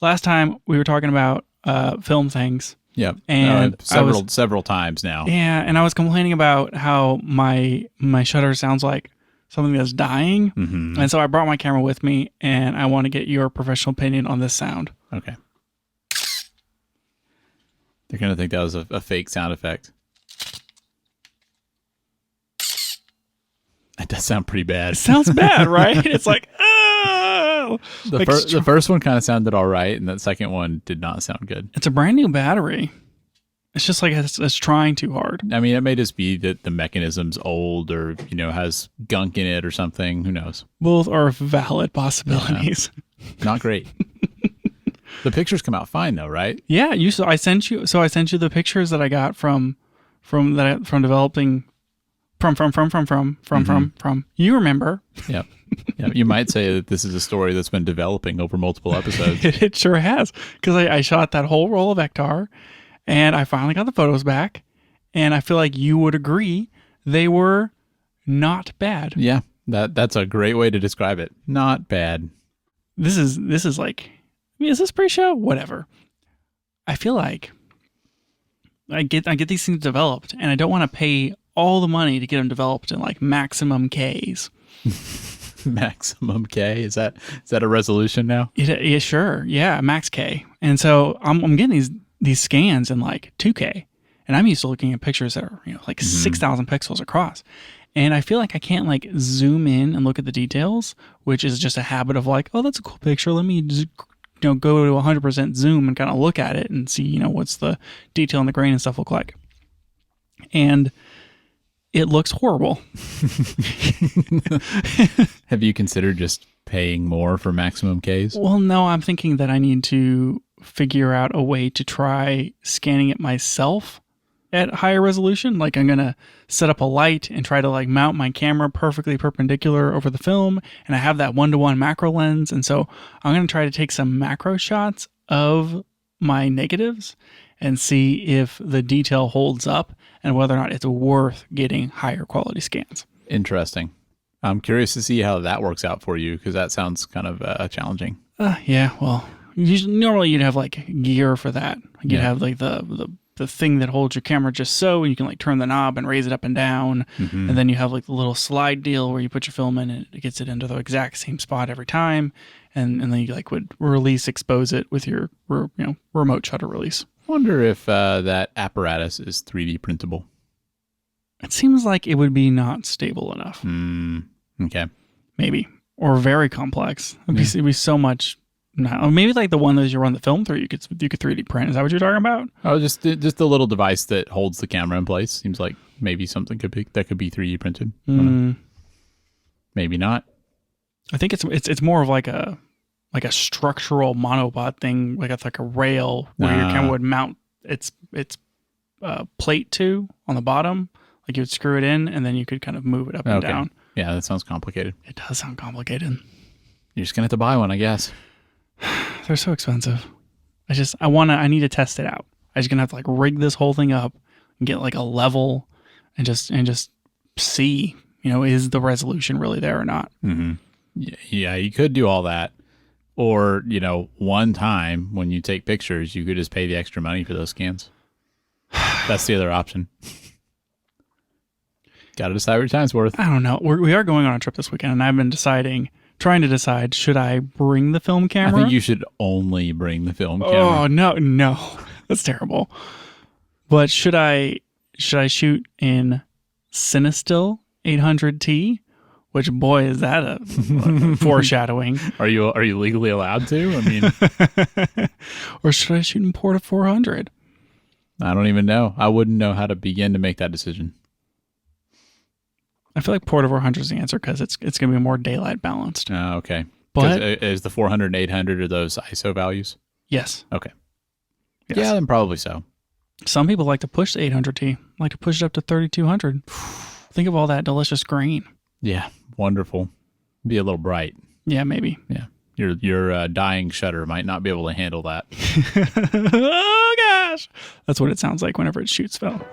last time we were talking about film things. Yep. And several times now. Yeah, and I was complaining about how my shutter sounds like something that's dying. Mm-hmm. And so I brought my camera with me, and I want to get your professional opinion on this sound. Okay. They're going to think that was a fake sound effect. That does sound pretty bad. It sounds bad, right? It's like, oh! The first one kind of sounded all right, and the second one did not sound good. It's a brand new battery. It's just like it's trying too hard. I mean, it may just be that the mechanism's old or, has gunk in it or something. Who knows? Both are valid possibilities. Yeah. Not great. The pictures come out fine though, right? Yeah, I sent you the pictures that I got from developing from. You remember? Yep. Yeah, you might say that this is a story that's been developing over multiple episodes. It sure has, because I shot that whole roll of Ektar, and I finally got the photos back, and I feel like you would agree they were not bad. Yeah, that's a great way to describe it. Not bad. This is like, is this pre-show? Whatever. I feel like I get these things developed, and I don't want to pay all the money to get them developed in like maximum Ks. Maximum K? Is that a resolution now? Yeah, sure. Yeah, max K. And so I'm getting these scans in like 2K, and I'm used to looking at pictures that are like 6,000 pixels across. And I feel like I can't like zoom in and look at the details, which is just a habit of like, oh, that's a cool picture. Let me just go to 100% zoom and kind of look at it and see what's the detail and the grain and stuff look like. And it looks horrible. Have you considered just paying more for maximum Ks? Well, no, I'm thinking that I need to figure out a way to try scanning it myself at higher resolution. Like I'm going to set up a light and try to like mount my camera perfectly perpendicular over the film. And I have that 1:1 macro lens. And so I'm going to try to take some macro shots of my negatives and see if the detail holds up and whether or not it's worth getting higher quality scans. Interesting. I'm curious to see how that works out for you, because that sounds kind of challenging. Yeah, well, normally you'd have like gear for that. You'd have like the thing that holds your camera just so, and you can like turn the knob and raise it up and down. And then you have like the little slide deal where you put your film in and it gets it into the exact same spot every time. And then you like would expose it with your remote shutter release. Wonder if that apparatus is 3D printable. It seems like it would be not stable enough. Okay. Maybe. Or very complex. It'd be so much. No, maybe like the one that you run the film through, you could 3D print. Is that what you're talking about? Oh, just the little device that holds the camera in place. Seems like maybe something could be 3D printed. Maybe not. I think it's more of like a structural monopod thing, like it's like a rail where your camera would mount its plate to on the bottom. Like you would screw it in, and then you could kind of move it up and down. Yeah, that sounds complicated. It does sound complicated. You're just gonna have to buy one, I guess. They're so expensive. I need to test it out. I'm just gonna have to like rig this whole thing up and get like a level and just see, is the resolution really there or not? Mm-hmm. Yeah, you could do all that. Or, one time when you take pictures, you could just pay the extra money for those scans. That's the other option. Got to decide what your time's worth. I don't know. We are going on a trip this weekend, and I've been trying to decide, should I bring the film camera? I think you should only bring the film camera. Oh, no. That's terrible. But should I shoot in Cinestill 800T? Which, boy, is that a foreshadowing. Are you legally allowed to? I mean, or should I shoot in Porta 400? I don't even know. I wouldn't know how to begin to make that decision. I feel like Porta 400 is the answer because it's going to be more daylight balanced. Oh, okay. But is the 400 and 800 are those ISO values? Yes. Okay. Yes. Yeah, then probably so. Some people like to push the 800T, like to push it up to 3200. Think of all that delicious green. Yeah, wonderful. Be a little bright. Yeah, maybe. Yeah, your dying shutter might not be able to handle that. Oh gosh, that's what it sounds like whenever it shoots film.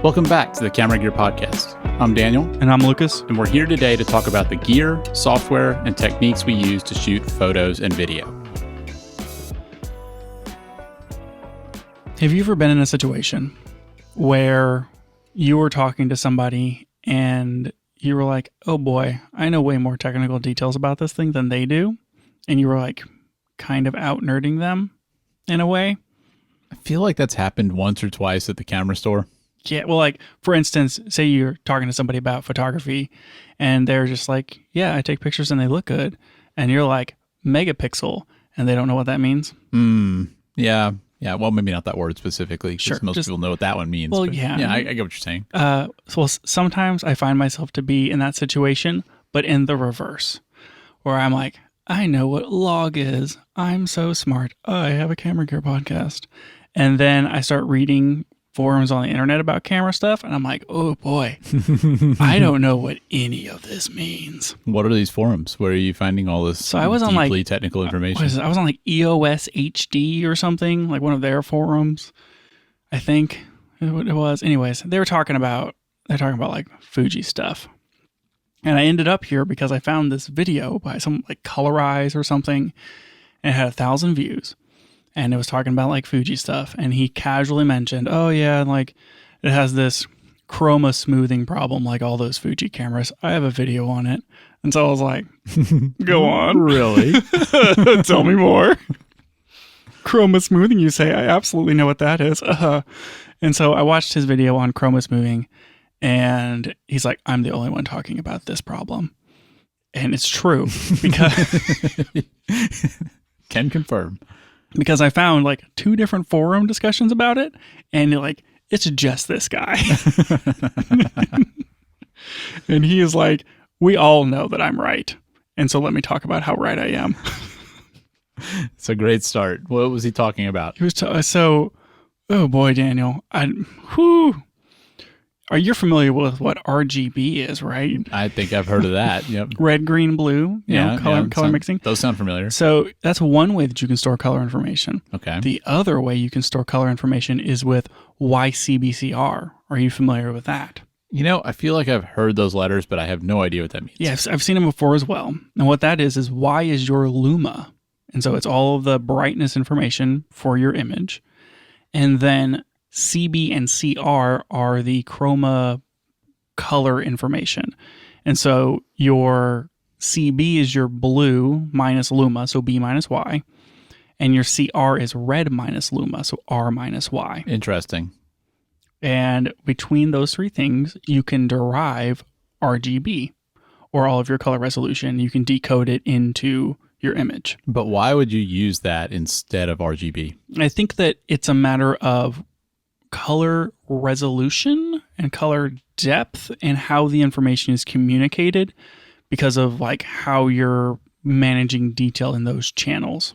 Welcome back to the Camera Gear Podcast. I'm Daniel. And I'm Lucas. And we're here today to talk about the gear, software, and techniques we use to shoot photos and video. Have you ever been in a situation where you were talking to somebody and you were like, oh boy, I know way more technical details about this thing than they do? And you were like kind of out nerding them in a way? I feel like that's happened once or twice at the camera store. Yeah, well, like, for instance, say you're talking to somebody about photography and they're just like, yeah, I take pictures and they look good. And you're like, megapixel, and they don't know what that means. Yeah. Well, maybe not that word specifically, because Sure, most people know what that one means. Well, but yeah. I get what you're saying. So sometimes I find myself to be in that situation, but in the reverse, where I'm like, I know what log is. I'm so smart. I have a Camera Gear podcast. And then I start reading forums on the internet about camera stuff, and I'm like, oh boy, I don't know what any of this means. What are these forums? Where are you finding all this So I was on deeply technical information? I was on like EOS HD or something, like one of their forums, I think it was. Anyways, they're talking about like Fuji stuff. And I ended up here because I found this video by some like Colorize or something, and it had 1,000 views. And it was talking about like Fuji stuff. And he casually mentioned, oh yeah, like it has this chroma smoothing problem like all those Fuji cameras. I have a video on it. And so I was like, go on. Really? Tell me more. Chroma smoothing, you say? I absolutely know what that is. And so I watched his video on chroma smoothing, and he's like, I'm the only one talking about this problem. And it's true because Can confirm. Because I found like 2 different forum discussions about it, and like, it's just this guy. And he is like, we all know that I'm right. And so let me talk about how right I am. It's a great start. What was he talking about? He was oh boy, Daniel, are you familiar with what RGB is, right? I think I've heard of that. Yep. Red, green, blue, color mixing. Those sound familiar. So that's one way that you can store color information. Okay. The other way you can store color information is with YCBCR. Are you familiar with that? You know, I feel like I've heard those letters, but I have no idea what that means. Yeah, I've seen them before as well. And what that is Y is your luma. And so it's all of the brightness information for your image. And then CB and CR are the chroma color information. And so your CB is your blue minus luma, so B minus Y. And your CR is red minus luma, so R minus Y. Interesting. And between those 3 things, you can derive RGB, or all of your color resolution. You can decode it into your image. But why would you use that instead of RGB? I think that it's a matter of color resolution and color depth and how the information is communicated because of like how you're managing detail in those channels.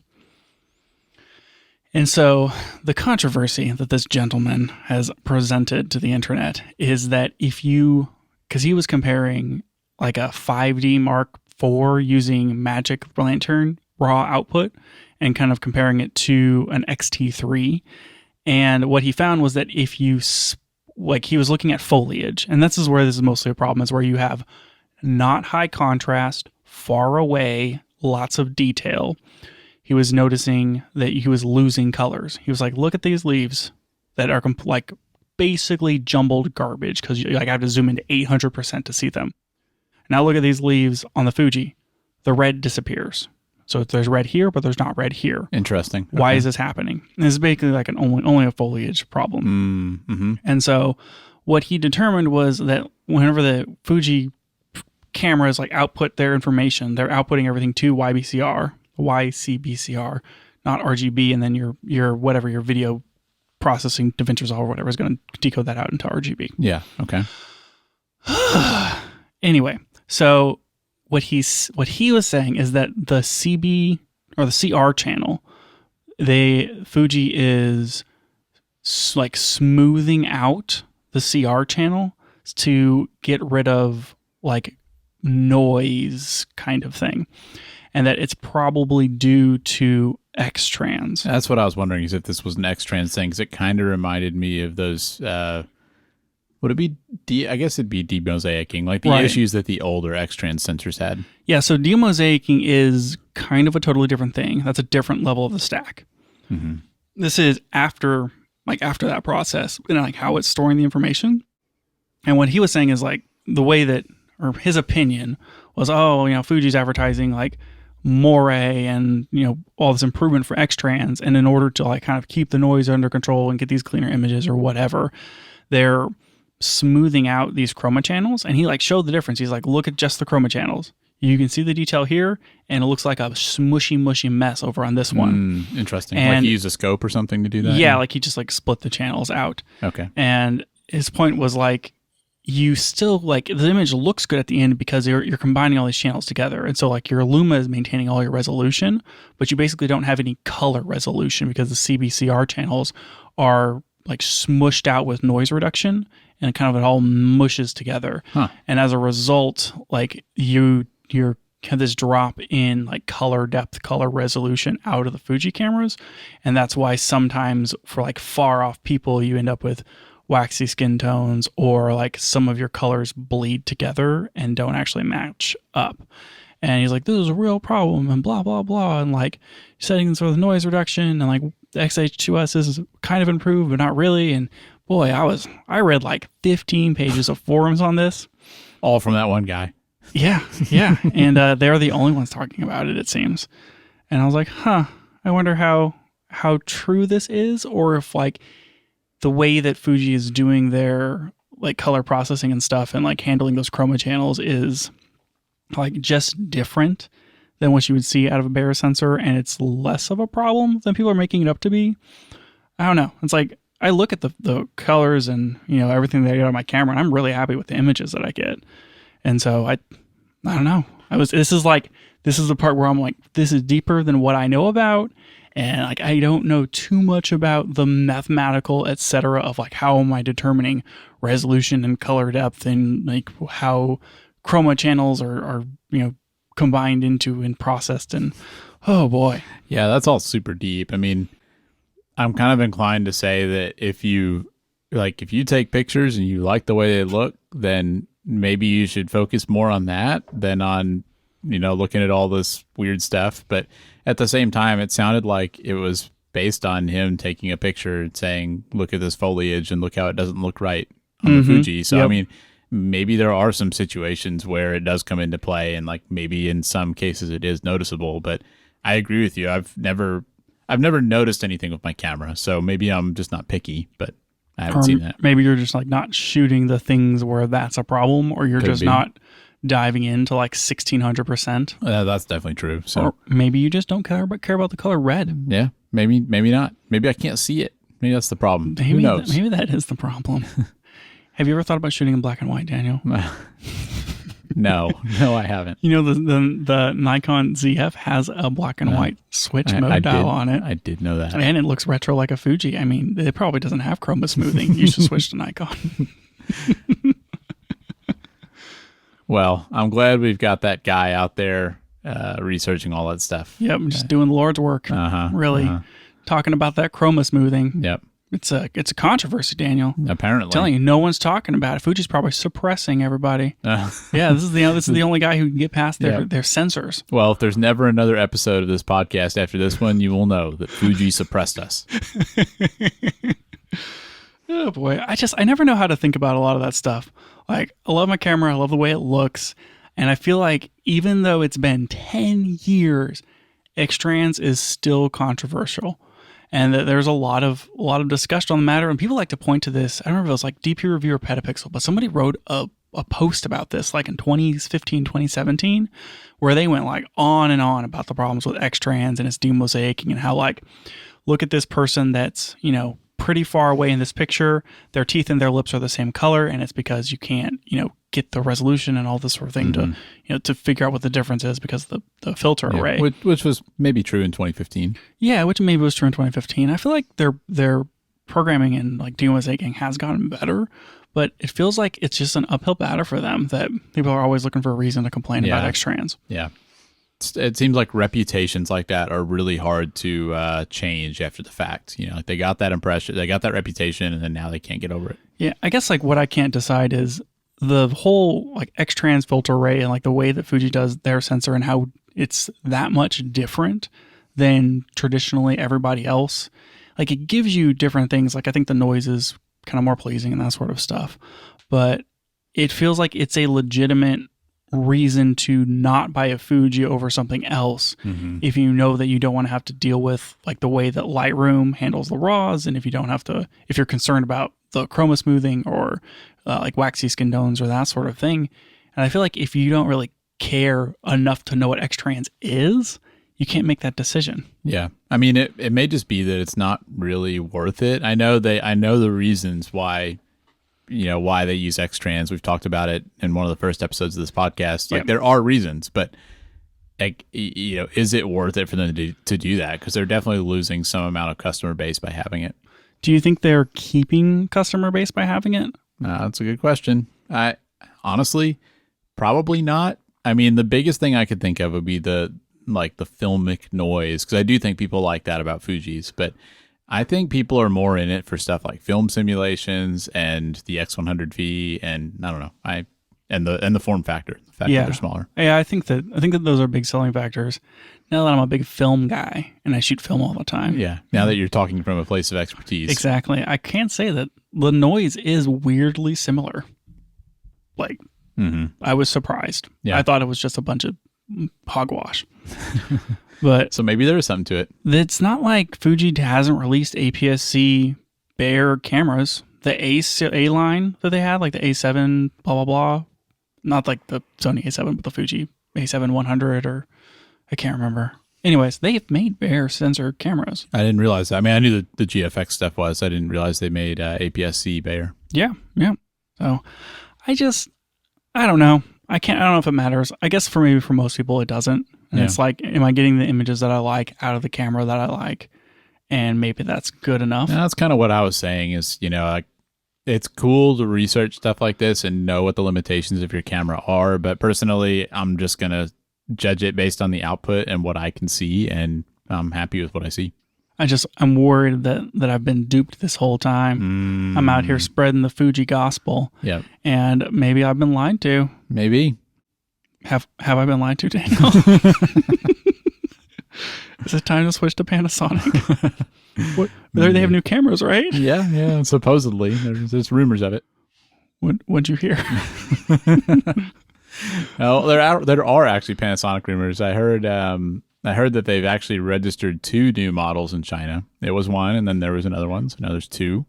And so the controversy that this gentleman has presented to the internet is that because he was comparing like a 5D Mark IV using Magic Lantern raw output and kind of comparing it to an XT3. And what he found was that if you, like, he was looking at foliage, and this is where this is mostly a problem, is where you have not high contrast, far away, lots of detail. He was noticing that he was losing colors. He was like, look at these leaves that are like basically jumbled garbage because I have to zoom into 800% to see them. Now look at these leaves on the Fuji. The red disappears. So there's red here, but there's not red here. Interesting. Why is this happening? And this is basically like an only a foliage problem. Mm-hmm. And so what he determined was that whenever the Fuji cameras like output their information, they're outputting everything to YCBCR, not RGB, and then your whatever your video processing DaVinci Resolve or whatever is going to decode that out into RGB. Yeah. Okay. Anyway, so what he was saying is that the CB or the CR channel, Fuji is like smoothing out the CR channel to get rid of like noise kind of thing. And that it's probably due to X-trans. That's what I was wondering, is if this was an X-trans thing, because it kind of reminded me of those, Would it be I guess it'd be demosaicing, like the Right. issues that the older X-Trans sensors had. Yeah, so demosaicing is kind of a totally different thing. That's a different level of the stack. Mm-hmm. This is after that process and like how it's storing the information. And what he was saying is like the way that, or his opinion was, Fuji's advertising like Moray and, all this improvement for X-Trans. And in order to like kind of keep the noise under control and get these cleaner images or whatever, they're smoothing out these chroma channels. And he like showed the difference. He's like, look at just the chroma channels. You can see the detail here, and it looks like a smushy, mushy mess over on this one. Interesting. And like he used a scope or something to do that? Yeah, like he just like split the channels out. Okay. And his point was like, you still like the image looks good at the end because you're combining all these channels together. And so like your Luma is maintaining all your resolution, but you basically don't have any color resolution because the CBCR channels are like smushed out with noise reduction and kind of it all mushes together. Huh. And as a result, like you're have this drop in like color depth, color resolution out of the Fuji cameras. And that's why sometimes for like far off people, you end up with waxy skin tones or like some of your colors bleed together and don't actually match up. And he's like, this is a real problem and blah, blah, blah. And like settings for the noise reduction and like the XH2S is kind of improved, but not really. And boy, I read like 15 pages of forums on this. All from that one guy. Yeah. And they're the only ones talking about it, it seems. And I was like, I wonder how true this is, or if like the way that Fuji is doing their like color processing and stuff and like handling those chroma channels is like just different than what you would see out of a Bayer sensor, and it's less of a problem than people are making it up to be. I don't know. It's like I look at the colors and everything that I get on my camera, and I'm really happy with the images that I get. And so I don't know. This is the part where I'm like, this is deeper than what I know about. And like, I don't know too much about the mathematical, et cetera, of like, how am I determining resolution and color depth and like how chroma channels are combined into and processed. And oh boy. Yeah, that's all super deep. I mean, I'm kind of inclined to say that if you take pictures and you like the way they look, then maybe you should focus more on that than on, looking at all this weird stuff. But at the same time, it sounded like it was based on him taking a picture and saying, look at this foliage and look how it doesn't look right on the Fuji. So, Yep. I mean, maybe there are some situations where it does come into play, and like maybe in some cases it is noticeable. But I agree with you. I've never noticed anything with my camera. So maybe I'm just not picky, but I haven't seen that. Maybe you're just like not shooting the things where that's a problem, or you're Could just be. not diving into like 1600%. That's definitely true. So Or maybe you just don't care about the color red. yeah, maybe not. Maybe I can't see it. Maybe that's the problem. Who knows? Maybe that is the problem. Have you ever thought about shooting in black and white, Daniel? No, I haven't. The Nikon ZF has a black and white switch mode dial on it. I did know that. And it looks retro like a Fuji. I mean, it probably doesn't have chroma smoothing. You should switch to Nikon. Well, I'm glad we've got that guy out there researching all that stuff. Yep, just doing the Lord's work. Really talking about that chroma smoothing. Yep. It's a controversy, Daniel. Apparently. I'm telling you, no one's talking about it. Fuji's probably suppressing everybody. Yeah, this is the only guy who can get past their sensors. Well, if there's never another episode of this podcast after this one, you will know that Fuji suppressed us. Oh boy, I never know how to think about a lot of that stuff. Like, I love my camera, I love the way it looks, and I feel like even though it's been 10 years, X-Trans is still controversial. And that there's a lot of discussion on the matter, and people like to point to this. I don't remember if it was like DP Review or Petapixel, but somebody wrote a post about this like in 2015, 2017, where they went like on and on about the problems with X-Trans and its demosaicing and how like, look at this person that's, pretty far away in this picture, their teeth and their lips are the same color, and it's because you can't, get the resolution and all this sort of thing to figure out what the difference is because of the filter array. Which was maybe true in 2015. Yeah, which maybe was true in 2015. I feel like their programming and like demosaicing has gotten better, but it feels like it's just an uphill battle for them that people are always looking for a reason to complain about X-Trans. Yeah. it seems like reputations like that are really hard to change after the fact. You know, like they got that impression, they got that reputation, and then now they can't get over it. Yeah, I guess like what I can't decide is the whole like X-trans filter array and like the way that Fuji does their sensor and how it's that much different than traditionally everybody else. Like it gives you different things. Like I think the noise is kind of more pleasing and that sort of stuff, but it feels like it's a legitimate reason to not buy a Fuji over something else if you know that you don't want to have to deal with like the way that Lightroom handles the RAWs, and if you're concerned about the chroma smoothing or like waxy skin tones or that sort of thing. And I feel like if you don't really care enough to know what X-trans is, you can't make that decision. Yeah. I mean, it may just be that it's not really worth it. I know the reasons why, you know, why they use X-trans. We've talked about it in one of the first episodes of this podcast. Like there are reasons, but like, you know, is it worth it for them to do that? Because they're definitely losing some amount of customer base by having it. Do you think they're keeping customer base by having it? That's a good question. I honestly, probably not. I mean, the biggest thing I could think of would be the filmic noise, because I do think people like that about Fujis, but I think people are more in it for stuff like film simulations and the X100V, and I don't know, and the form factor, the fact that they're smaller. Yeah, I think that those are big selling factors. Now that I'm a big film guy and I shoot film all the time. Yeah. Now that you're talking from a place of expertise. Exactly. I can't say that the noise is weirdly similar. Like, I was surprised. Yeah. I thought it was just a bunch of hogwash. But so maybe there is something to it. It's not like Fuji hasn't released APS-C Bayer cameras. The A line that they had, like the A7, blah, blah, blah. Not like the Sony A7, but the Fuji A7 100, or I can't remember. Anyways, they've made Bayer sensor cameras. I didn't realize that. I mean, I knew the GFX stuff was. I didn't realize they made APS-C Bayer. Yeah. So I don't know. I don't know if it matters. I guess for most people it doesn't. And it's like, am I getting the images that I like out of the camera that I like? And maybe that's good enough. And that's kind of what I was saying is, you know, like, it's cool to research stuff like this and know what the limitations of your camera are. But personally, I'm just going to judge it based on the output and what I can see. And I'm happy with what I see. I'm worried that I've been duped this whole time. I'm out here spreading the Fuji gospel. Yeah. And maybe I've been lied to. Maybe. Have I been lied to, Daniel? Is it time to switch to Panasonic? They have new cameras, right? Yeah. Supposedly, there's rumors of it. What'd you hear? Well, there are actually Panasonic rumors. I heard that they've actually registered 2 new models in China. It was one, and then there was another one. So now there's 2,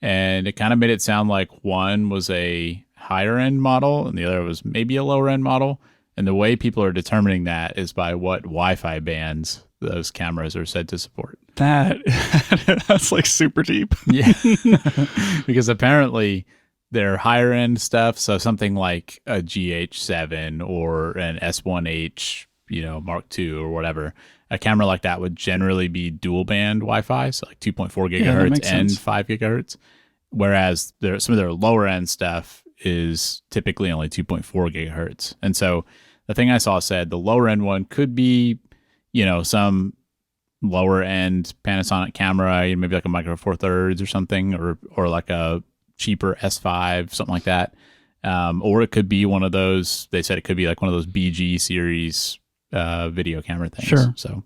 and it kind of made it sound like one was a higher end model and the other was maybe a lower end model. And the way people are determining that is by what Wi-Fi bands those cameras are said to support. That's like super deep. Yeah. Because apparently they're higher end stuff. So something like a GH7 or an S1H, you know, Mark II or whatever, a camera like that would generally be dual band Wi-Fi. So like 2.4 gigahertz and 5 gigahertz. Whereas some of their lower end stuff is typically only 2.4 gigahertz. And so the thing I saw said the lower end one could be, you know, some lower end Panasonic camera, maybe like a Micro Four Thirds or something, or like a cheaper S5, something like that. Or it could be one of those, they said it could be like one of those BG series video camera things. Sure. So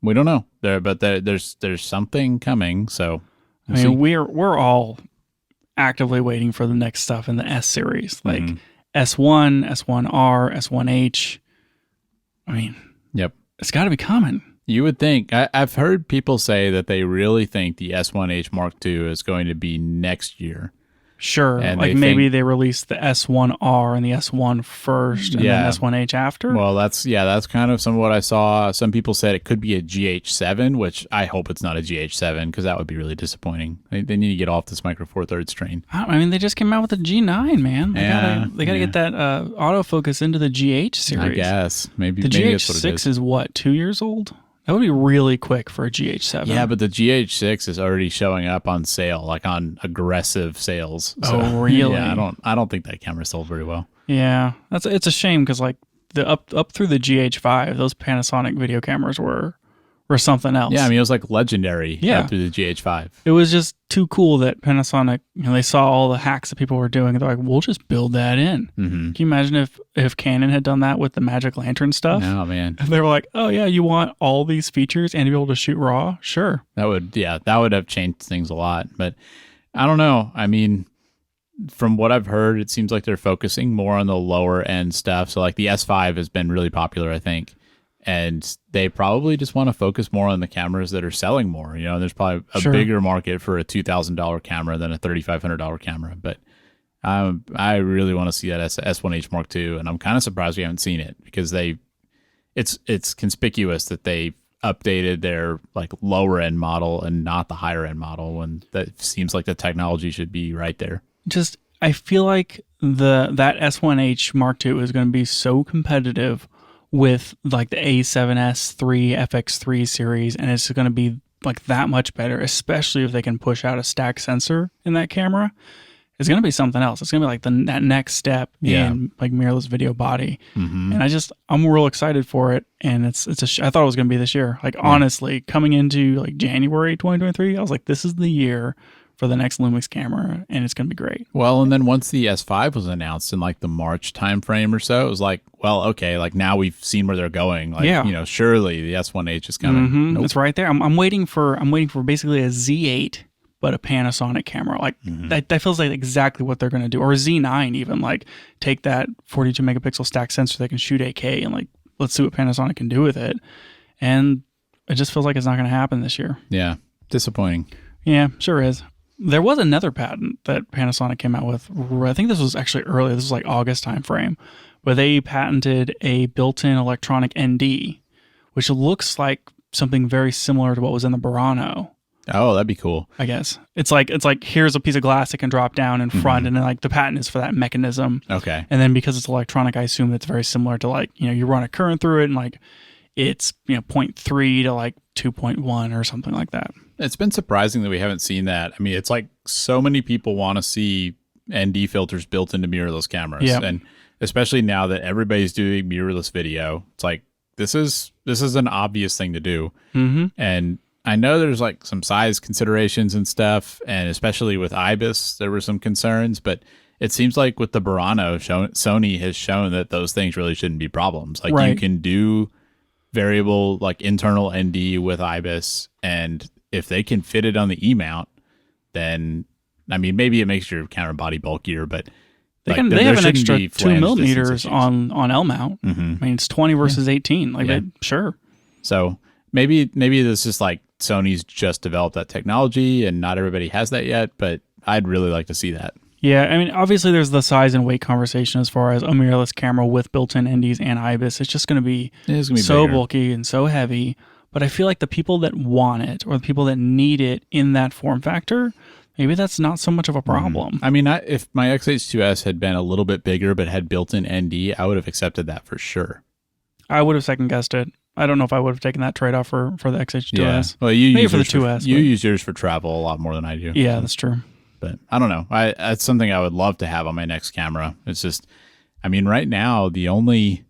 we don't know but there's something coming. So we're all actively waiting for the next stuff in the S series, like S1, S1R, S1H. I mean, yep, it's got to be coming. You would think. I've heard people say that they really think the S1H Mark II is going to be next year. Sure, and like maybe they released the S1R and the S1 first, and then S1H after. Well, that's kind of some of what I saw. Some people said it could be a GH7, which I hope it's not a GH7 because that would be really disappointing. They need to get off this Micro Four Thirds train. I mean, they just came out with the G9, man. They got to get that autofocus into the GH series. I guess maybe the maybe GH6 is what, 2 years old? That would be really quick for a GH7. Yeah, but the GH6 is already showing up on sale, like on aggressive sales. So, oh, really? Yeah, I don't think that camera sold very well. Yeah, it's a shame because like the up through the GH5, those Panasonic video cameras were something else. Yeah, I mean, it was like legendary Yeah. through the GH5. It was just too cool that Panasonic, they saw all the hacks that people were doing. And they're like, we'll just build that in. Mm-hmm. Can you imagine if Canon had done that with the Magic Lantern stuff? Oh, man. And they were like, oh, yeah, you want all these features and to be able to shoot RAW? Sure. That would have changed things a lot. But I don't know. I mean, from what I've heard, it seems like they're focusing more on the lower end stuff. So like the S5 has been really popular, I think. And they probably just want to focus more on the cameras that are selling more. There's probably a Sure. bigger market for a $2,000 camera than a $3,500 camera. But I really want to see that S1H Mark II, and I'm kind of surprised we haven't seen it because it's conspicuous that they updated their like lower end model and not the higher end model, when that seems like the technology should be right there. Just, I feel like that S1H Mark II is going to be so competitive with like the A7S III FX3 series, and it's going to be like that much better, especially if they can push out a stack sensor in that camera. It's going to be something else. It's going to be like that next step in like mirrorless video body. Mm-hmm. And I'm real excited for it. And I thought it was going to be this year. Like honestly, coming into like January 2023, I was like, this is the year for the next Lumix camera, and it's going to be great. Well, and then once the S5 was announced in like the March timeframe or so, it was like, well, okay, like now we've seen where they're going. Like, surely the S1H is coming. Mm-hmm. Nope. It's right there. I'm waiting for basically a Z8, but a Panasonic camera. Like that feels like exactly what they're going to do. Or a Z9 even, like take that 42 megapixel stack sensor that can shoot 8K and like, let's see what Panasonic can do with it. And it just feels like it's not going to happen this year. Yeah. Disappointing. Yeah, sure is. There was another patent that Panasonic came out with. I think this was actually early. This was like August timeframe, where they patented a built-in electronic ND, which looks like something very similar to what was in the Burano. Oh, that'd be cool. I guess it's like here's a piece of glass that can drop down in front, and then like the patent is for that mechanism. Okay. And then because it's electronic, I assume it's very similar to like you run a current through it, and like it's 0.3 to like 2.1 or something like that. It's been surprising that we haven't seen that. I mean, it's like so many people want to see ND filters built into mirrorless cameras. Yep. And especially now that everybody's doing mirrorless video, it's like this is an obvious thing to do. Mm-hmm. And I know there's like some size considerations and stuff, and especially with IBIS, there were some concerns, but it seems like with the Burano, Sony has shown that those things really shouldn't be problems. Like you can do variable like internal ND with IBIS, and if they can fit it on the E-mount, then I mean maybe it makes your camera body bulkier, but they have an extra 2 millimeters on L mount. Mm-hmm. I mean it's 20 versus 18. Like sure. So maybe this is like Sony's just developed that technology and not everybody has that yet, but I'd really like to see that. Yeah, I mean, obviously there's the size and weight conversation as far as a mirrorless camera with built-in NDs and IBIS. It's just going to be so bigger. bulky and so heavy. But I feel like the people that want it or the people that need it in that form factor, maybe that's not so much of a problem. I mean, if my X-H2S had been a little bit bigger but had built-in ND, I would have accepted that for sure. I would have second-guessed it. I don't know if I would have taken that trade-off for the X-H2S. Yeah. Well, you maybe use for the 2S. You use yours for travel a lot more than I do. Yeah, that's true. But I don't know. That's something I would love to have on my next camera. It's just, I mean, right now, the only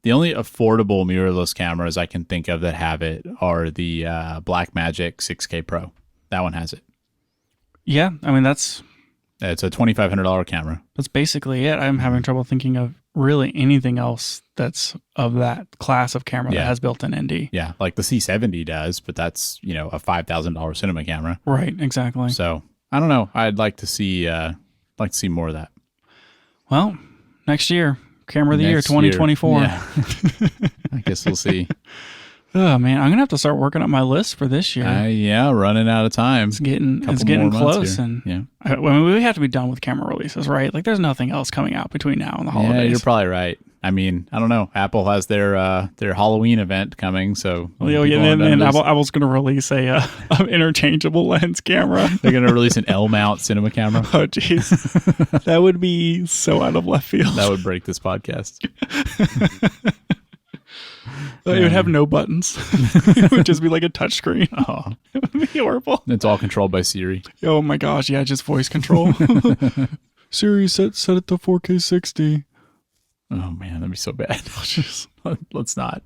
affordable mirrorless cameras I can think of that have it are the Blackmagic 6K Pro. That one has it. Yeah, I mean, it's a $2,500 camera. That's basically it. I'm having trouble thinking of really anything else that's of that class of camera that has built-in ND. Yeah, like the C70 does, but that's, a $5,000 cinema camera. Right, exactly. So I don't know. I'd like to see more of that. Well, next year, camera of the year, 2024. Yeah. I guess we'll see. Oh man, I'm gonna have to start working up my list for this year. Running out of time. It's getting close, and I mean, we have to be done with camera releases, right? Like, there's nothing else coming out between now and the holidays. Yeah, you're probably right. I mean, I don't know. Apple has their Halloween event coming, so and Apple's going to release a interchangeable lens camera. They're going to release an L-mount cinema camera. Oh, jeez, that would be so out of left field. That would break this podcast. It would have no buttons. It would just be like a touchscreen. Oh, it would be horrible. It's all controlled by Siri. Oh my gosh, yeah, just voice control. Siri, set it to 4K 60. Oh man, that'd be so bad. Let's not.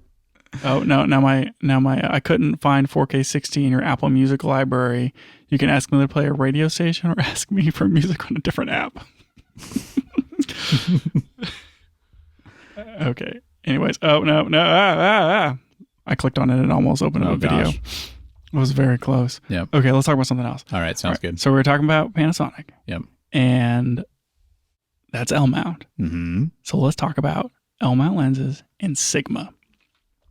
Oh no! Now my I couldn't find 4K 60 in your Apple Music library. You can ask me to play a radio station or ask me for music on a different app. Okay. Anyways, no. I clicked on it and it almost opened up a video. Gosh. It was very close. Yep. Okay, let's talk about something else. All right, sounds good. So we were talking about Panasonic. Yep. And that's L mount. Mm-hmm. So let's talk about L mount lenses and Sigma.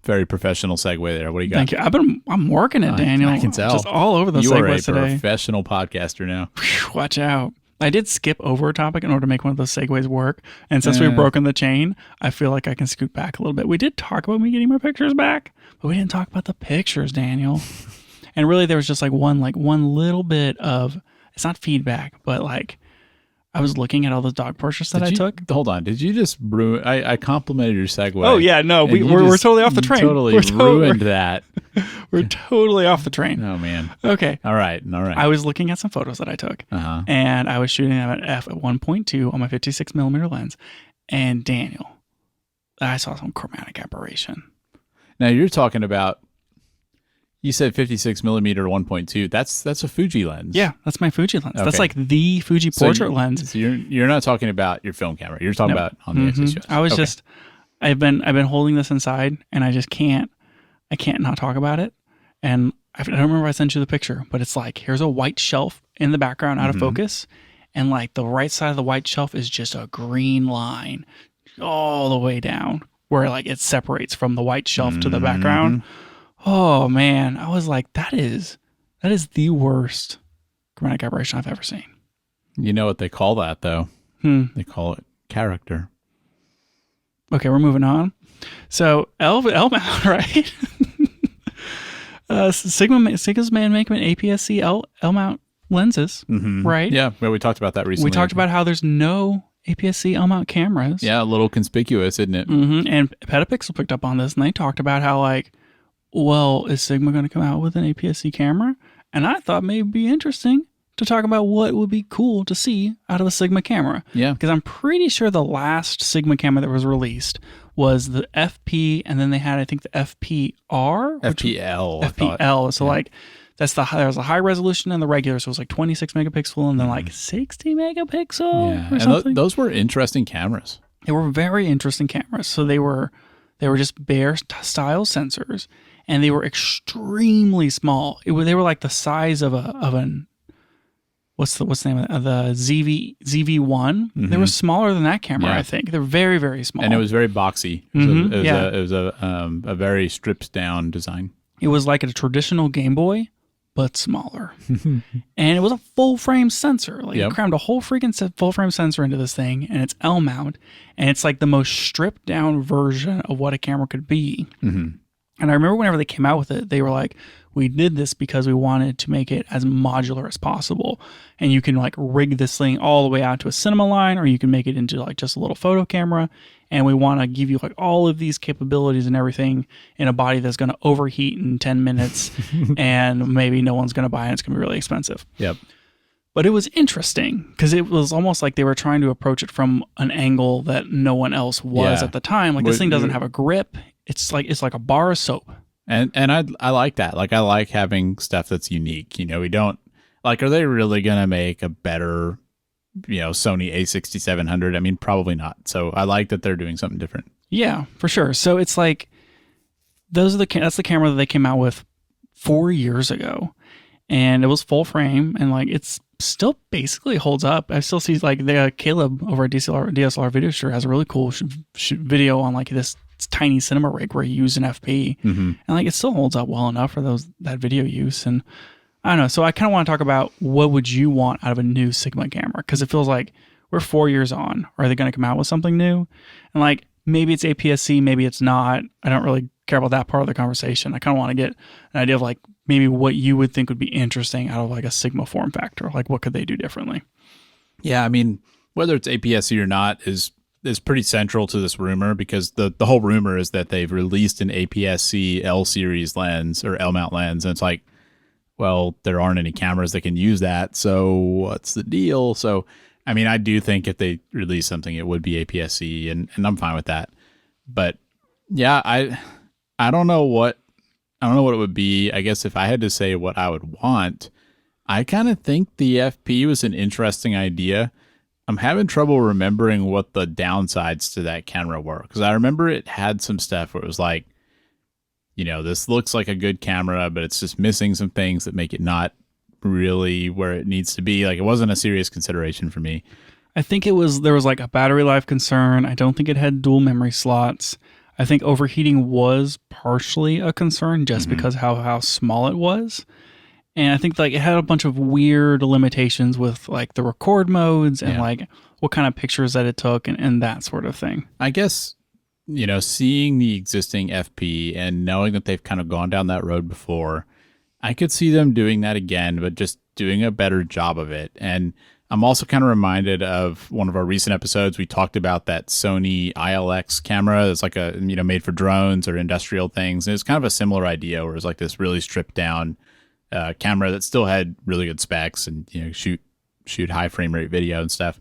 Very professional segue there. What do you got? Thank you. I'm working it, Daniel. I can tell. Just all over the you are a segues today. professional podcaster now. Whew, watch out. I did skip over a topic in order to make one of those segues work. And since we've broken the chain, I feel like I can scoot back a little bit. We did talk about me getting my pictures back, but we didn't talk about the pictures, Daniel. And really there was just one little bit of, it's not feedback, but like I was looking at all those dog portraits that I took. Hold on. Did you just ruin? I complimented your segue. Oh, yeah. No, we're totally off the train. Totally ruined that. We're totally off the train. Oh, man. Okay. All right. I was looking at some photos that I took, and I was shooting them at f at 1.2 on my 56 millimeter lens. And Daniel, I saw some chromatic aberration. Now, you're talking about, you said 56 millimeter 1.2. That's a Fuji lens. Yeah, that's my Fuji lens. Okay. That's like the Fuji portrait lens. So you're not talking about your film camera. You're talking about on the XS6. I was just, I've been holding this inside, and I just can't not talk about it. And I don't remember if I sent you the picture, but it's like, here's a white shelf in the background out of focus, and like the right side of the white shelf is just a green line all the way down where like it separates from the white shelf to the background. Oh man, I was like, that is the worst chromatic aberration I've ever seen. You know what they call that though? They call it character. Okay, we're moving on. So L mount, right? Sigma's making APS-C L mount lenses, right? Yeah, well, we talked about that recently. We talked about how there's no APS-C L mount cameras. Yeah, a little conspicuous, isn't it? And Petapixel picked up on this, and they talked about how like, well, is Sigma going to come out with an APS-C camera? And I thought maybe it'd be interesting to talk about what would be cool to see out of a Sigma camera. Yeah. Because I'm pretty sure the last Sigma camera that was released was the FP, and then they had, I think, the FPR? FPL. FPL. So like, there's a high resolution and the regular, so it was like 26 megapixel and then like 60 megapixel or something. And those were interesting cameras. They were very interesting cameras. So they were just bare style sensors, and they were extremely small. They were like the size of an what's the name of the ZV-1. They were smaller than that camera. I think they're very, very small, and it was very boxy. It was a very stripped down design. It was like a traditional Game Boy, but smaller. And it was a full frame sensor. Like you crammed a whole freaking full frame sensor into this thing, and it's L mount, and it's like the most stripped down version of what a camera could be. And I remember whenever they came out with it, they were like, we did this because we wanted to make it as modular as possible. And you can like rig this thing all the way out to a cinema line, or you can make it into like just a little photo camera. And we want to give you like all of these capabilities and everything in a body that's going to overheat in 10 minutes and maybe no one's going to buy it. It's going to be really expensive. Yep. But it was interesting because it was almost like they were trying to approach it from an angle that no one else was at the time. Like this thing doesn't have a grip. It's like a bar of soap. And I like that. Like I like having stuff that's unique. You know, we don't like, are they really going to make a better, Sony A6700? I mean, probably not. So I like that they're doing something different. Yeah, for sure. So it's like, that's the camera that they came out with 4 years ago, and it was full frame, and like, it's still basically holds up. I still see like Caleb over at DSLR Video Store has a really cool video on like this tiny cinema rig where he used an FP, and like it still holds up well enough for that video use. And I don't know, so I kind of want to talk about what would you want out of a new Sigma camera, because it feels like we're 4 years on. Are they going to come out with something new? And like maybe it's APS-C, maybe it's not. I don't really care about that part of the conversation. I kind of want to get an idea of like maybe what you would think would be interesting out of like a Sigma form factor. Like what could they do differently? Yeah, I mean, whether it's APS-C or not is pretty central to this rumor, because the whole rumor is that they've released an APS-C L series lens or L mount lens, and it's like, well, there aren't any cameras that can use that, so what's the deal? So I mean, I do think if they release something, it would be APS-C, and I'm fine with that. But yeah, I don't know what it would be. I guess if I had to say what I would want, I kind of think the FP was an interesting idea. I'm having trouble remembering what the downsides to that camera were, because I remember it had some stuff where it was like, this looks like a good camera, but it's just missing some things that make it not really where it needs to be. Like, it wasn't a serious consideration for me. I think there was like a battery life concern. I don't think it had dual memory slots. I think overheating was partially a concern just because how small it was. And I think like it had a bunch of weird limitations with like the record modes and like what kind of pictures that it took and that sort of thing. I guess, seeing the existing FP and knowing that they've kind of gone down that road before, I could see them doing that again, but just doing a better job of it. And I'm also kind of reminded of one of our recent episodes. We talked about that Sony ILX camera that's like a, made for drones or industrial things. And it's kind of a similar idea where it's like this really stripped down camera that still had really good specs and, shoot high frame rate video and stuff.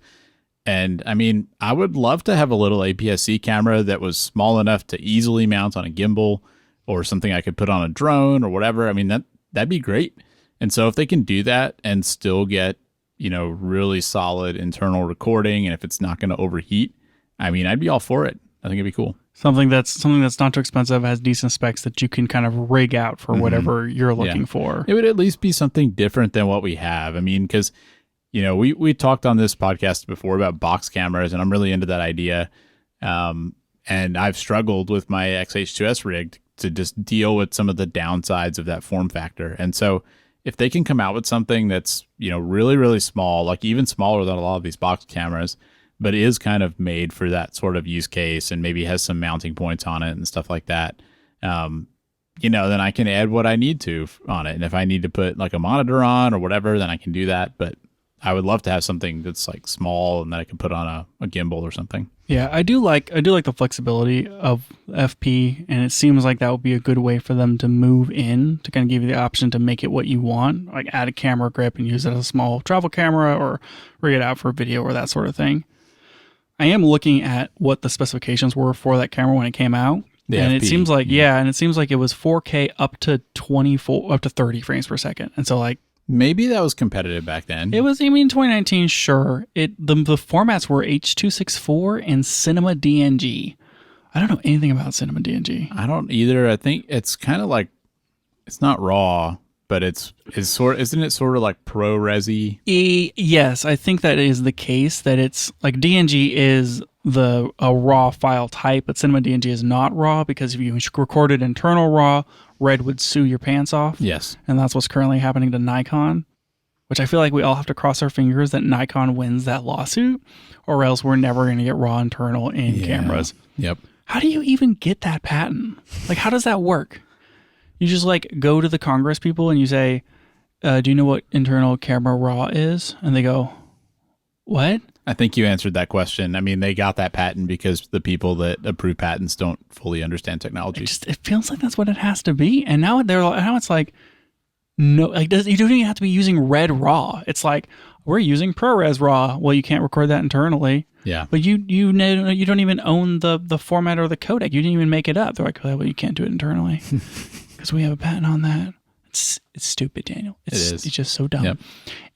And I mean, I would love to have a little APS-C camera that was small enough to easily mount on a gimbal or something I could put on a drone or whatever. I mean, that'd be great. And so if they can do that and still get, really solid internal recording, and if it's not going to overheat, I mean, I'd be all for it. I think it'd be cool. Something that's not too expensive, has decent specs that you can kind of rig out for whatever you're looking for. It would at least be something different than what we have. I mean, because, we talked on this podcast before about box cameras, and I'm really into that idea. And I've struggled with my XH2S rig to just deal with some of the downsides of that form factor. And so if they can come out with something that's, really, really small, like even smaller than a lot of these box cameras, but is kind of made for that sort of use case and maybe has some mounting points on it and stuff like that, then I can add what I need to on it. And if I need to put like a monitor on or whatever, then I can do that. But I would love to have something that's like small and that I can put on a gimbal or something. Yeah, I do like the flexibility of FP, and it seems like that would be a good way for them to move in to kind of give you the option to make it what you want, like add a camera grip and use it as a small travel camera or rig it out for video or that sort of thing. I am looking at what the specifications were for that camera when it came out. And it seems like it was 4K up to 30 frames per second. And so like maybe that was competitive back then. It was, 2019, sure. The formats were H.264 and Cinema DNG. I don't know anything about Cinema DNG. I don't either. I think it's kind of like, it's not RAW, but isn't it sort of like ProRes-y? Yes, I think that is the case, that it's like DNG is a RAW file type, but Cinema DNG is not RAW, because if you recorded internal RAW, Red would sue your pants off. Yes. And that's what's currently happening to Nikon, which I feel like we all have to cross our fingers that Nikon wins that lawsuit, or else we're never going to get RAW internal in cameras. Yep. How do you even get that patent? Like, how does that work? You just like go to the Congress people and you say, do you know what internal camera RAW is? And they go, what? I think you answered that question. I mean, they got that patent because the people that approve patents don't fully understand technology. It feels like that's what it has to be. And now it's like, no, like you don't even have to be using Red RAW. It's like, we're using ProRes RAW. Well, you can't record that internally. Yeah. But you don't even own the format or the codec. You didn't even make it up. They're like, well, you can't do it internally because we have a patent on that. It's stupid, Daniel. It is. It's just so dumb. Yep.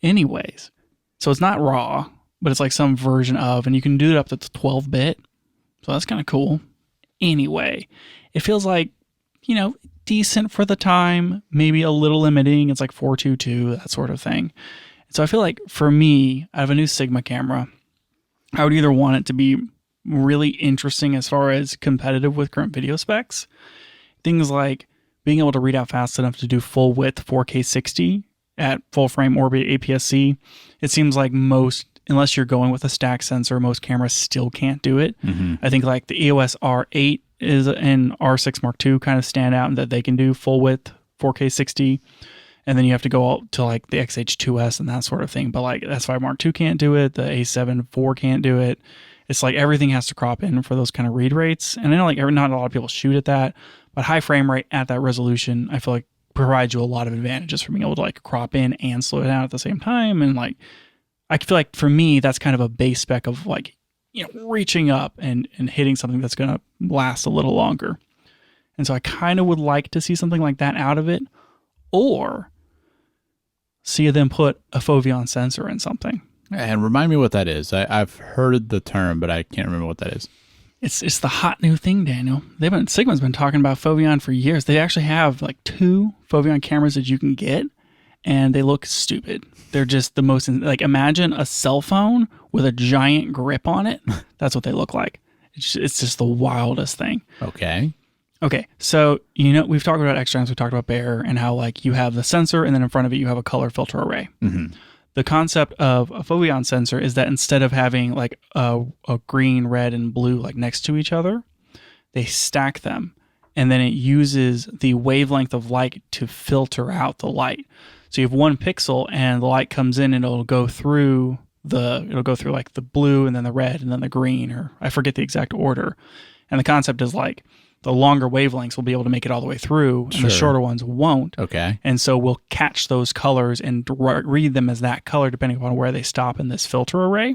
Anyways, so it's not RAW, but it's like some version of, and you can do it up to 12-bit. So that's kind of cool. Anyway, it feels like, decent for the time, maybe a little limiting. It's like 422, that sort of thing. So I feel like for me, I have a new Sigma camera. I would either want it to be really interesting as far as competitive with current video specs. Things like being able to read out fast enough to do full width 4K 60 at full frame orbit APS-C. It seems like unless you're going with a stack sensor, most cameras still can't do it. Mm-hmm. I think like the EOS R8 and R6 Mark II kind of stand out in that they can do full width 4K 60. And then you have to go out to like the XH2S and that sort of thing. But like S5 Mark II can't do it. The A7 IV can't do it. It's like everything has to crop in for those kind of read rates. And I know like not a lot of people shoot at that, but high frame rate at that resolution, I feel like provides you a lot of advantages for being able to like crop in and slow it down at the same time. And like, I feel like for me, that's kind of a base spec of like, reaching up and hitting something that's going to last a little longer. And so I kind of would like to see something like that out of it, or see them put a foveon sensor in something. And remind me what that is. I've heard the term, but I can't remember what that is. It's the hot new thing, Daniel. Sigma's been talking about foveon for years. They actually have like 2 foveon cameras that you can get, and they look stupid. They're just the most, like, imagine a cell phone with a giant grip on it. That's what they look like. It's just the wildest thing. Okay, so, we've talked about X-Trans, we talked about Bayer, and how, like, you have the sensor, and then in front of it, you have a color filter array. Mm-hmm. The concept of a foveon sensor is that instead of having, like, a green, red, and blue, like, next to each other, they stack them, and then it uses the wavelength of light to filter out the light. So you have 1 pixel, and the light comes in, and it'll go through like the blue, and then the red, and then the green, or I forget the exact order. And the concept is like the longer wavelengths will be able to make it all the way through, and the shorter ones won't. Okay. And so we'll catch those colors and read them as that color depending upon where they stop in this filter array.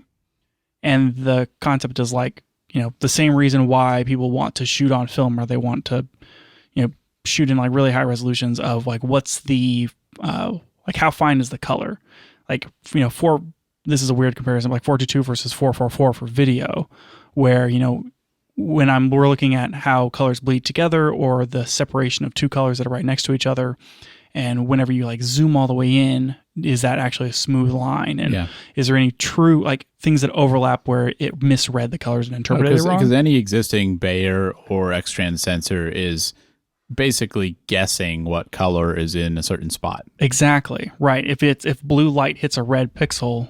And the concept is like, the same reason why people want to shoot on film, or they want to, shoot in like really high resolutions of like, what's the, like how fine is the color? Like, this is a weird comparison, like 422 versus 444 for video, where, when we're looking at how colors bleed together, or the separation of 2 colors that are right next to each other, and whenever you like zoom all the way in, is that actually a smooth line? And is there any true like things that overlap where it misread the colors and interpreted it wrong? Because any existing Bayer or X-Trans sensor is basically guessing what color is in a certain spot. Exactly. Right. If blue light hits a red pixel,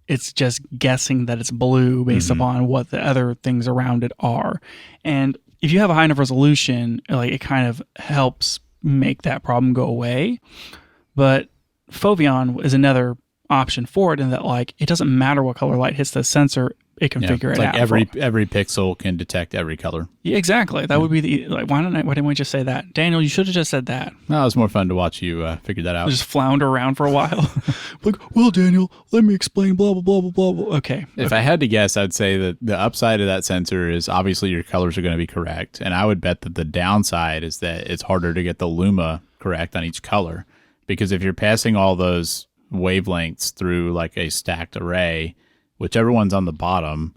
it's just guessing that it's blue based upon what the other things around it are. And if you have a high enough resolution, like it kind of helps make that problem go away. But foveon is another option for it, in that like it doesn't matter what color light hits the sensor, it can figure it out. Every pixel can detect every color. Yeah, exactly. That would be the like. Why didn't we just say that, Daniel? You should have just said that. No, it was more fun to watch you figure that out. Just flounder around for a while. Like, well, Daniel, let me explain. Blah blah blah blah blah. Okay. If I had to guess, I'd say that the upside of that sensor is obviously your colors are going to be correct, and I would bet that the downside is that it's harder to get the luma correct on each color, because if you're passing all those wavelengths through like a stacked array, whichever one's on the bottom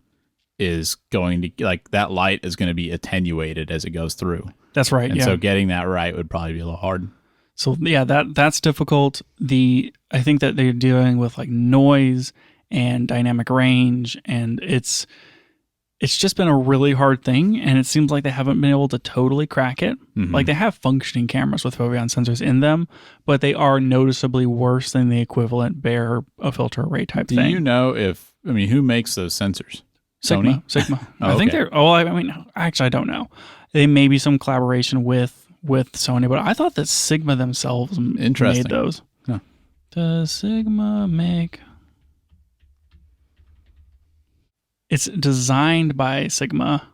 is going to, like, that light is going to be attenuated as it goes through. That's right. And so getting that right would probably be a little hard. So yeah, that's difficult. I think that they're dealing with like noise and dynamic range, and it's just been a really hard thing, and it seems like they haven't been able to totally crack it. Like they have functioning cameras with foveon sensors in them, but they are noticeably worse than the equivalent Bayer filter array type thing. Do you know who makes those sensors? Sigma. Oh, I think they're. Oh, actually, I don't know. They may be some collaboration with Sony, but I thought that Sigma themselves made those. Huh. Does Sigma make? It's designed by Sigma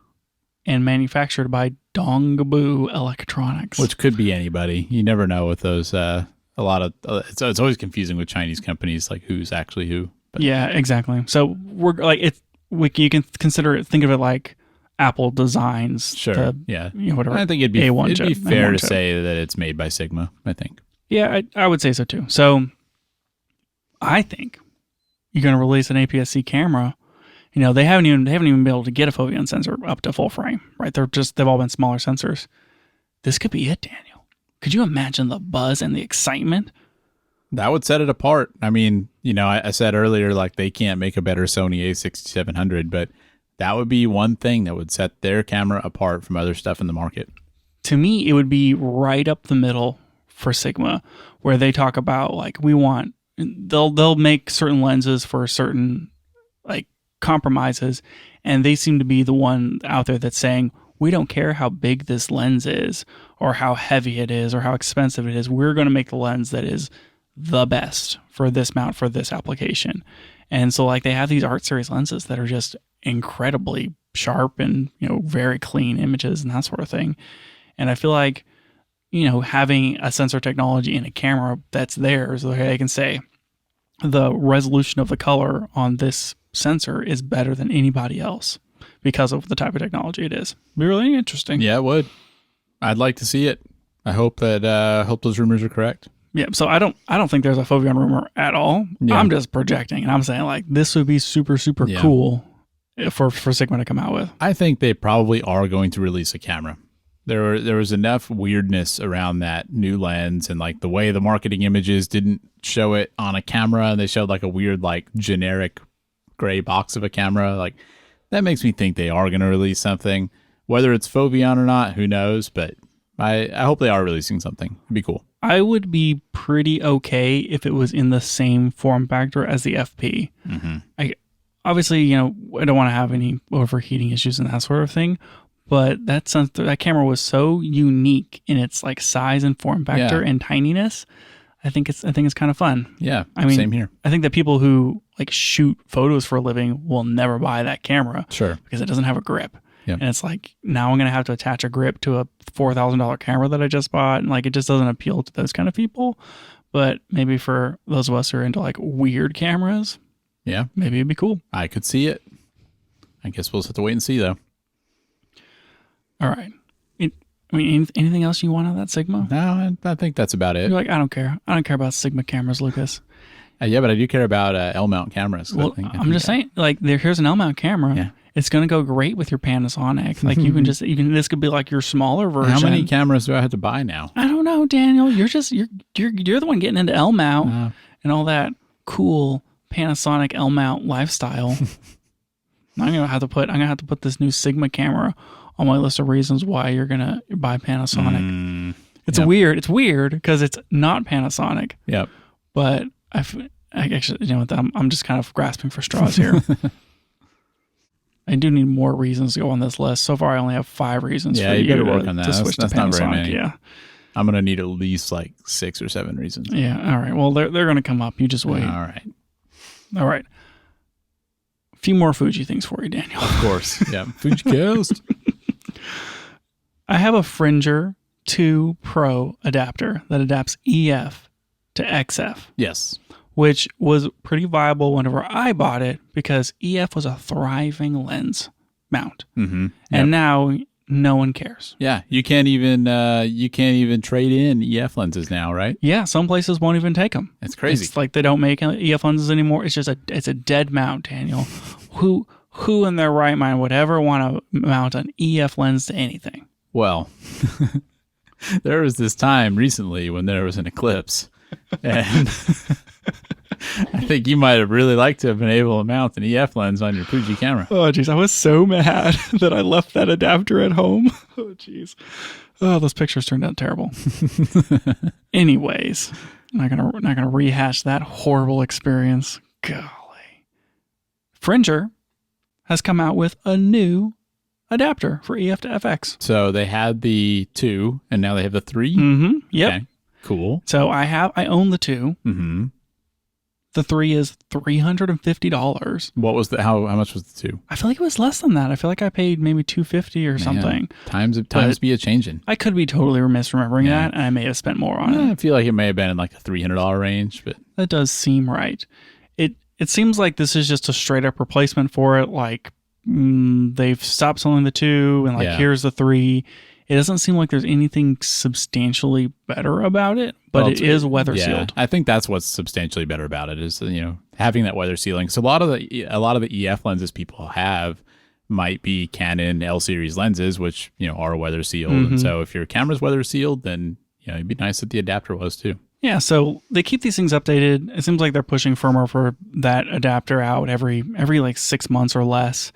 and manufactured by Dongboo Electronics, which could be anybody. You never know with those. A lot of it's always confusing with Chinese companies, like who's actually who. But. Yeah, exactly. So we're like you can think of it like Apple designs. Sure. Whatever. I think it'd be fair to say that it's made by Sigma. I think. Yeah, I would say so too. So I think you're going to release an APS-C camera. They haven't even been able to get a foveon sensor up to full frame, right? They've all been smaller sensors. This could be it, Daniel. Could you imagine the buzz and the excitement? That would set it apart. I mean, I said earlier, like, they can't make a better Sony A6700, but that would be one thing that would set their camera apart from other stuff in the market. To me, it would be right up the middle for Sigma, where they talk about, like, they'll make certain lenses for certain, like, compromises, and they seem to be the one out there that's saying, we don't care how big this lens is or how heavy it is or how expensive it is. We're going to make the lens that is the best for this mount, for this application. And so like they have these art series lenses that are just incredibly sharp and, very clean images and that sort of thing. And I feel like, having a sensor technology in a camera that's theirs, they can say, the resolution of the color on this sensor is better than anybody else because of the type of technology it is. Be really interesting. Yeah, it would. I'd like to see it. I hope that hope those rumors are correct. Yeah, so I don't think there's a Foveon rumor at all. Yeah. I'm just projecting, and I'm saying like this would be super cool for Sigma to come out with. I think they probably are going to release a camera. There was enough weirdness around that new lens, and like the way the marketing images didn't show it on a camera, and they showed like a weird like generic gray box of a camera. Like that makes me think they are going to release something. Whether it's Foveon or not, who knows? But I hope they are releasing something. It'd be cool. I would be pretty okay if it was in the same form factor as the FP. Obviously, I don't want to have any overheating issues and that sort of thing. But that camera was so unique in its like size and form factor and tininess. I think it's kind of fun. Yeah, I mean, same here. I think that people who like shoot photos for a living will never buy that camera. Sure, because it doesn't have a grip. Yep. And it's like, now I'm going to have to attach a grip to a $4,000 camera that I just bought. And like, it just doesn't appeal to those kind of people. But maybe for those of us who are into like weird cameras, yeah, maybe it'd be cool. I could see it. I guess we'll just have to wait and see though. All right. Anything else you want on that Sigma? No, I think that's about it. You're like, I don't care. I don't care about Sigma cameras, Lucas. Yeah, but I do care about L-mount cameras. Well, I'm just saying, like, here's an L-mount camera. Yeah. It's going to go great with your Panasonic. Like, this could be like your smaller version. How many cameras do I have to buy now? I don't know, Daniel. You're the one getting into L-mount and all that cool Panasonic L-mount lifestyle. I'm gonna have to put this new Sigma camera on my list of reasons why you're gonna buy Panasonic. It's weird. It's weird because it's not Panasonic. Yep. But I actually, I'm just kind of grasping for straws here. I do need more reasons to go on this list. So far, I only have 5 reasons. Yeah, for you better to, work on that. To switch that's to not very Panasonic. many. Yeah. I'm gonna need at least like 6 or 7 reasons. Yeah. All right. Well, they're gonna come up. You just wait. All right. All right. A few more Fuji things for you, Daniel. Of course. Yeah. Fuji Ghost. I have a Fringer 2 Pro adapter that adapts EF to XF. Yes. Which was pretty viable whenever I bought it because EF was a thriving lens mount. Mm-hmm. Yep. And now no one cares. Yeah. You can't even trade in EF lenses now, right? Yeah. Some places won't even take them. It's crazy. It's like they don't make EF lenses anymore. It's a dead mount, Daniel. Who in their right mind would ever want to mount an EF lens to anything? Well, there was this time recently when there was an eclipse, and I think you might have really liked to have been able to mount an EF lens on your Fuji camera. Oh, geez. I was so mad that I left that adapter at home. Oh, geez. Oh, those pictures turned out terrible. Anyways, I'm not gonna rehash that horrible experience. Golly. Fringer has come out with a new adapter for EF to FX. So they had the 2, and now they have the 3? Mm-hmm. Yep. Okay. Cool. So I own the 2. Mm-hmm. The 3 is $350. What was how much was the 2? I feel like it was less than that. I feel like I paid maybe $250 or something. Times be a changing. I could be totally misremembering that, and I may have spent more on it. I feel like it may have been in like the $300 range, but that does seem right. It seems like this is just a straight up replacement for it. Like they've stopped selling the 2, and here's the 3. It doesn't seem like there's anything substantially better about it, but it is weather sealed. I think that's what's substantially better about it is having that weather sealing. So a lot of the EF lenses people have might be Canon L series lenses, which are weather sealed. Mm-hmm. And so if your camera's weather sealed, then it'd be nice that the adapter was too. Yeah, so they keep these things updated. It seems like they're pushing firmware for that adapter out every like 6 months or less,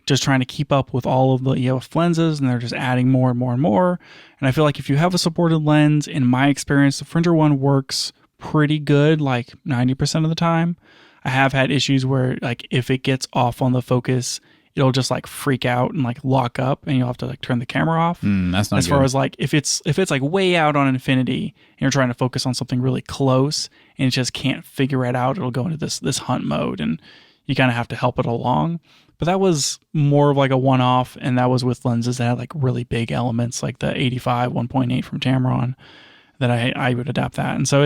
just trying to keep up with all of the EF lenses, and they're just adding more and more and more. And I feel like if you have a supported lens, in my experience, the Fringer one works pretty good, like 90% of the time. I have had issues where like if it gets off on the focus, it'll just like freak out and like lock up, and you'll have to like turn the camera off. That's not as far as like if it's like way out on infinity and you're trying to focus on something really close and it just can't figure it out, it'll go into this hunt mode, and you kind of have to help it along. But that was more of like a one-off, and that was with lenses that had like really big elements like the 85 1.8 from Tamron that I would adapt that. And so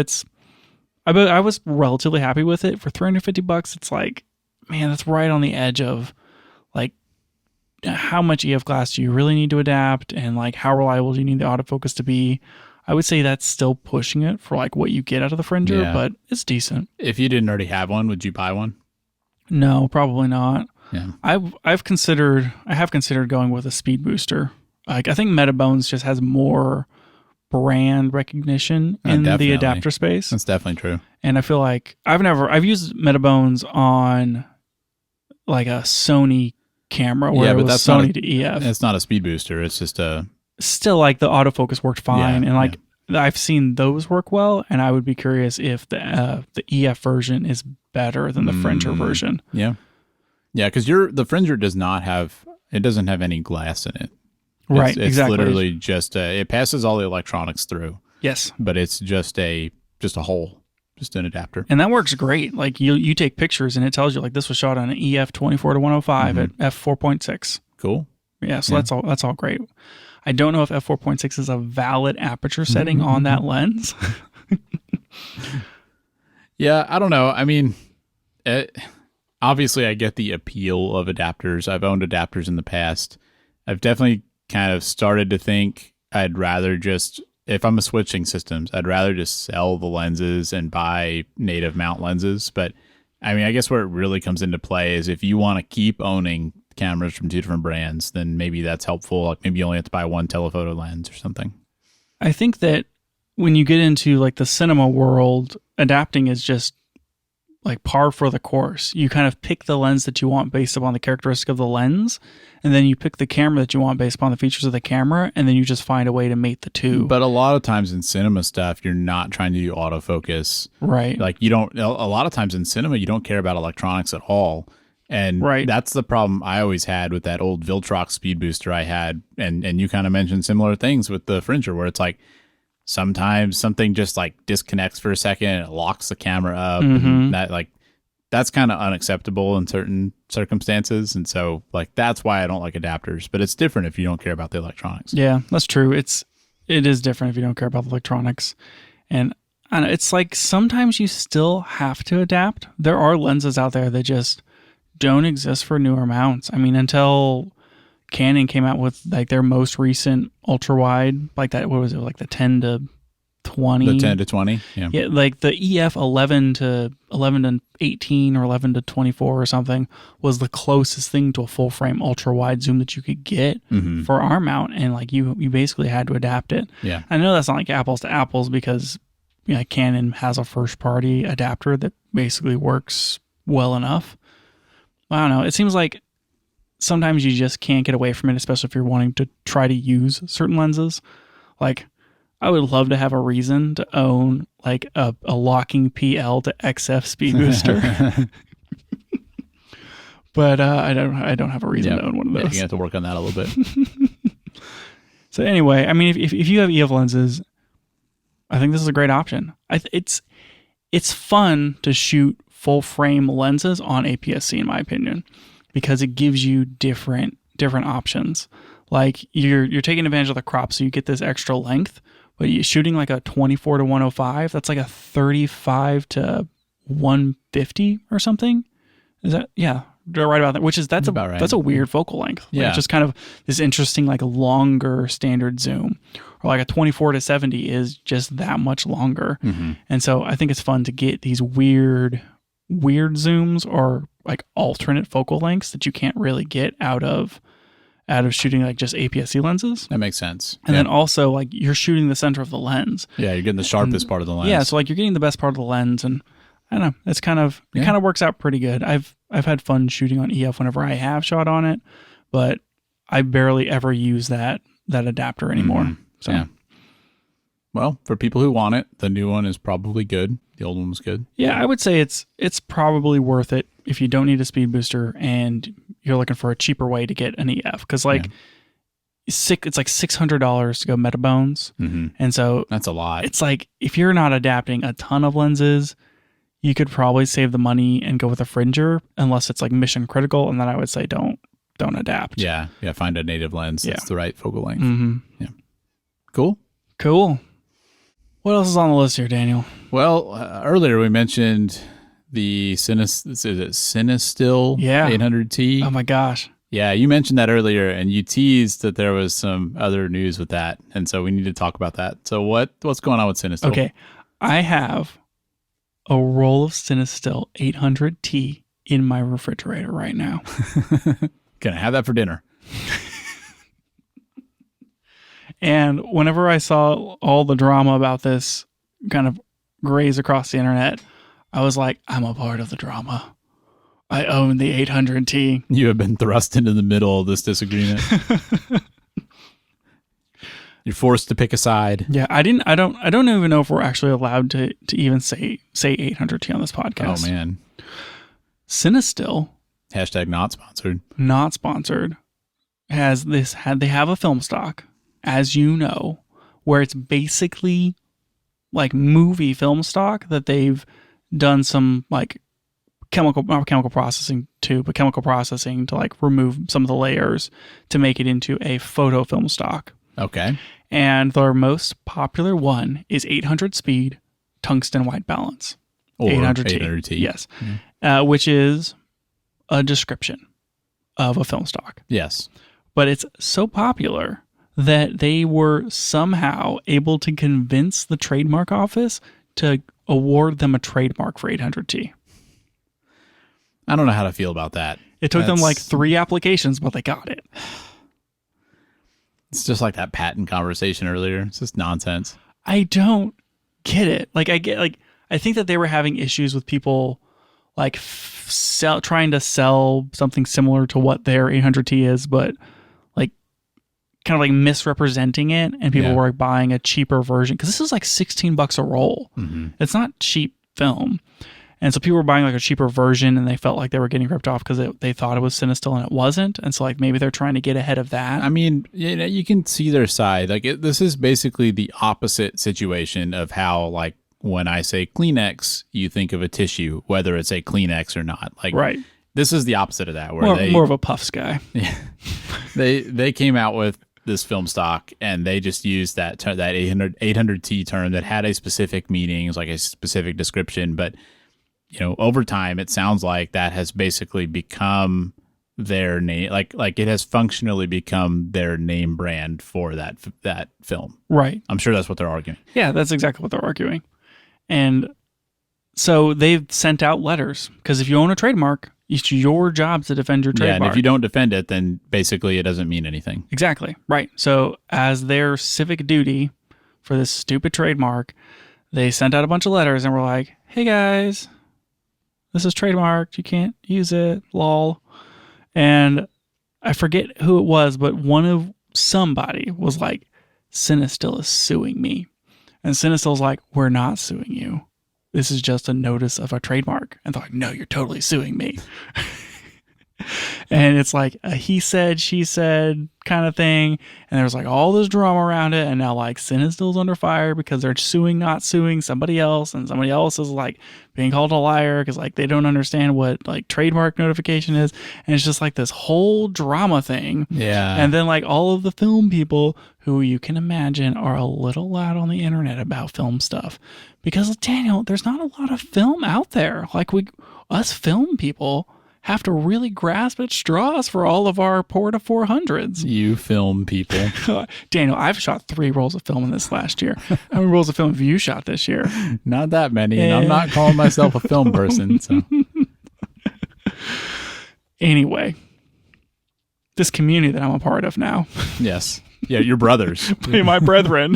I was relatively happy with it. For $350, it's like, man, that's right on the edge of like, how much EF glass do you really need to adapt, and like how reliable do you need the autofocus to be? I would say that's still pushing it for like what you get out of the Fringer, Yeah. but it's decent. If you didn't already have one, would you buy one? No, probably not. Yeah. I have considered going with a speed booster. Like I think Metabones just has more brand recognition in the Definitely. adapter space. That's definitely true. And I feel like I've used Metabones on like a Sony camera where it was that's Sony to EF. It's not a speed booster. It's just a... Still, like the autofocus worked fine, Yeah, and like I've seen those work well. And I would be curious if the EF version is better than the Fringer version. Yeah, yeah, because the Fringer doesn't have any glass in it. Right, It's exactly. literally just it passes all the electronics through. Yes, but it's just a hole, just an adapter. and that works great. Like you take pictures, and it tells you like this was shot on an EF 24 to 105 at f4.6. Cool. Yeah, so that's all great. I don't know if f4.6 is a valid aperture setting on that lens. Yeah, I don't know. I mean, obviously I get the appeal of adapters. I've owned adapters in the past. I've definitely kind of started to think I'd rather just, if I'm switching systems, I'd rather just sell the lenses and buy native mount lenses. But I mean, I guess where it really comes into play is if you want to keep owning cameras from two different brands, then maybe that's helpful. Like maybe you only have to buy one telephoto lens or something. I think that when you get into like the cinema world, adapting is just like par for the course. You kind of pick the lens that you want based upon the characteristic of the lens, and then you pick the camera that you want based upon the features of the camera, and then you just find a way to mate the two. But a lot of times in cinema stuff, you're not trying to do autofocus. Right. Like you don't, a lot of times in cinema, you don't care about electronics at all. And that's the problem I always had with that old Viltrox speed booster I had. And you kind of mentioned similar things with the Fringer, where it's like sometimes something just like disconnects for a second and it locks the camera up. And that's kind of unacceptable in certain circumstances. And so like that's why I don't like adapters. But it's different if you don't care about the electronics. Yeah, that's true. It is different if you don't care about the electronics. And I don't know, it's like sometimes you still have to adapt. There are lenses out there that just don't exist for newer mounts. I mean, until Canon came out with like their most recent ultra wide, like that, what was it, like the 10 to 20? The 10 to 20, yeah. Yeah, like the EF 11 to 18 or 11 to 24 or something was the closest thing to a full frame ultra wide zoom that you could get for our mount, and like you basically had to adapt it. Yeah, I know that's not like apples to apples because Canon has a first party adapter that basically works well enough. I don't know. It seems like sometimes you just can't get away from it, especially if you're wanting to try to use certain lenses. Like, I would love to have a reason to own like a locking PL to XF speed booster, but I don't have a reason to own one of those. You have to work on that a little bit. So anyway, I mean, if you have EF lenses, I think this is a great option. It's fun to shoot full frame lenses on APS-C, in my opinion, because it gives you different options. Like you're taking advantage of the crop, so you get this extra length, but you're shooting like a 24 to 105. That's like a 35 to 150 or something. Is that, yeah, they're right about that. Which is that's a weird focal length. Like, yeah, it's just kind of this interesting like longer standard zoom. Or like a 24 to 70 is just that much longer. And so I think it's fun to get these weird zooms or like alternate focal lengths that you can't really get out of shooting like just APS-C lenses. That makes sense. And then also like you're shooting the center of the lens. Yeah, you're getting the sharpest part of the lens. Yeah, so like you're getting the best part of the lens, and I don't know, it kind of works out pretty good. I've had fun shooting on EF whenever I have shot on it, but I barely ever use that adapter anymore. So yeah. Well, for people who want it, the new one is probably good. The old one was good. Yeah, I would say it's probably worth it if you don't need a speed booster and you're looking for a cheaper way to get an EF. Because like it's like $600 to go Metabones, and so that's a lot. It's like if you're not adapting a ton of lenses, you could probably save the money and go with a Fringer, unless it's like mission critical, and then I would say don't adapt. Yeah, find a native lens that's the right focal length. Yeah, cool. What else is on the list here, Daniel? Well, earlier we mentioned the Cinestill Yeah. 800T. Oh my gosh. Yeah, you mentioned that earlier, and you teased that there was some other news with that, and so we need to talk about that. So what's going on with Cinestill? Okay, I have a roll of Cinestill 800T in my refrigerator right now. Gonna have that for dinner. And whenever I saw all the drama about this kind of graze across the internet, I was like, I'm a part of the drama. I own the 800T. You have been thrust into the middle of this disagreement. You're forced to pick a side. Yeah, I don't even know if we're actually allowed to even say 800T on this podcast. Oh man. Cinestill, Hashtag not sponsored. not sponsored, they have a film stock, as you know, where it's basically like movie film stock that they've done some like chemical processing to like remove some of the layers to make it into a photo film stock. Okay. And their most popular one is 800 speed tungsten white balance. Or 800T. 800T. Yes. Which is a description of a film stock. Yes. But it's so popular that they were somehow able to convince the trademark office to award them a trademark for 800T. I don't know how to feel about that. It took them like 3 applications, but they got it. It's just like that patent conversation earlier. It's just nonsense. I don't get it. I think that they were having issues with people like trying to sell something similar to what their 800T is, but like kind of like misrepresenting it, and people were buying a cheaper version because this is like $16 a roll. Mm-hmm. It's not cheap film. And so people were buying like a cheaper version, and they felt like they were getting ripped off because they thought it was Cinestill and it wasn't. And so like maybe they're trying to get ahead of that. I mean, you can see their side. Like this is basically the opposite situation of how like when I say Kleenex, you think of a tissue, whether it's a Kleenex or not. Like right. This is the opposite of that. Where more of a Puffs guy. Yeah, they came out with this film stock, and they just used that 800T term that had a specific meaning, it was like a specific description, but over time, it sounds like that has basically become their name. Like it has functionally become their name brand for that film. Right. I'm sure that's what they're arguing. Yeah, that's exactly what they're arguing. And so they've sent out letters because if you own a trademark, it's your job to defend your trademark. Yeah, and if you don't defend it, then basically it doesn't mean anything. Exactly. Right. So as their civic duty for this stupid trademark, they sent out a bunch of letters and were like, hey guys, this is trademarked. You can't use it. Lol. And I forget who it was, but somebody was like, Cinestill is suing me. And Cinestill's like, we're not suing you. This is just a notice of a trademark. And they're like, no, you're totally suing me. And it's like a he said, she said kind of thing. And there's like all this drama around it. And now like Cinestill's under fire because they're not suing somebody else. And somebody else is like being called a liar because like they don't understand what like trademark notification is. And it's just like this whole drama thing. Yeah. And then like all of the film people who you can imagine are a little loud on the internet about film stuff. Because Daniel, there's not a lot of film out there. Like us film people have to really grasp at straws for all of our Porta 400s. You film people. Daniel, I've shot 3 rolls of film in this last year. How many rolls of film have you shot this year? Not that many, and I'm not calling myself a film person. So, anyway, this community that I'm a part of now. Yes. Yeah, your brothers. My brethren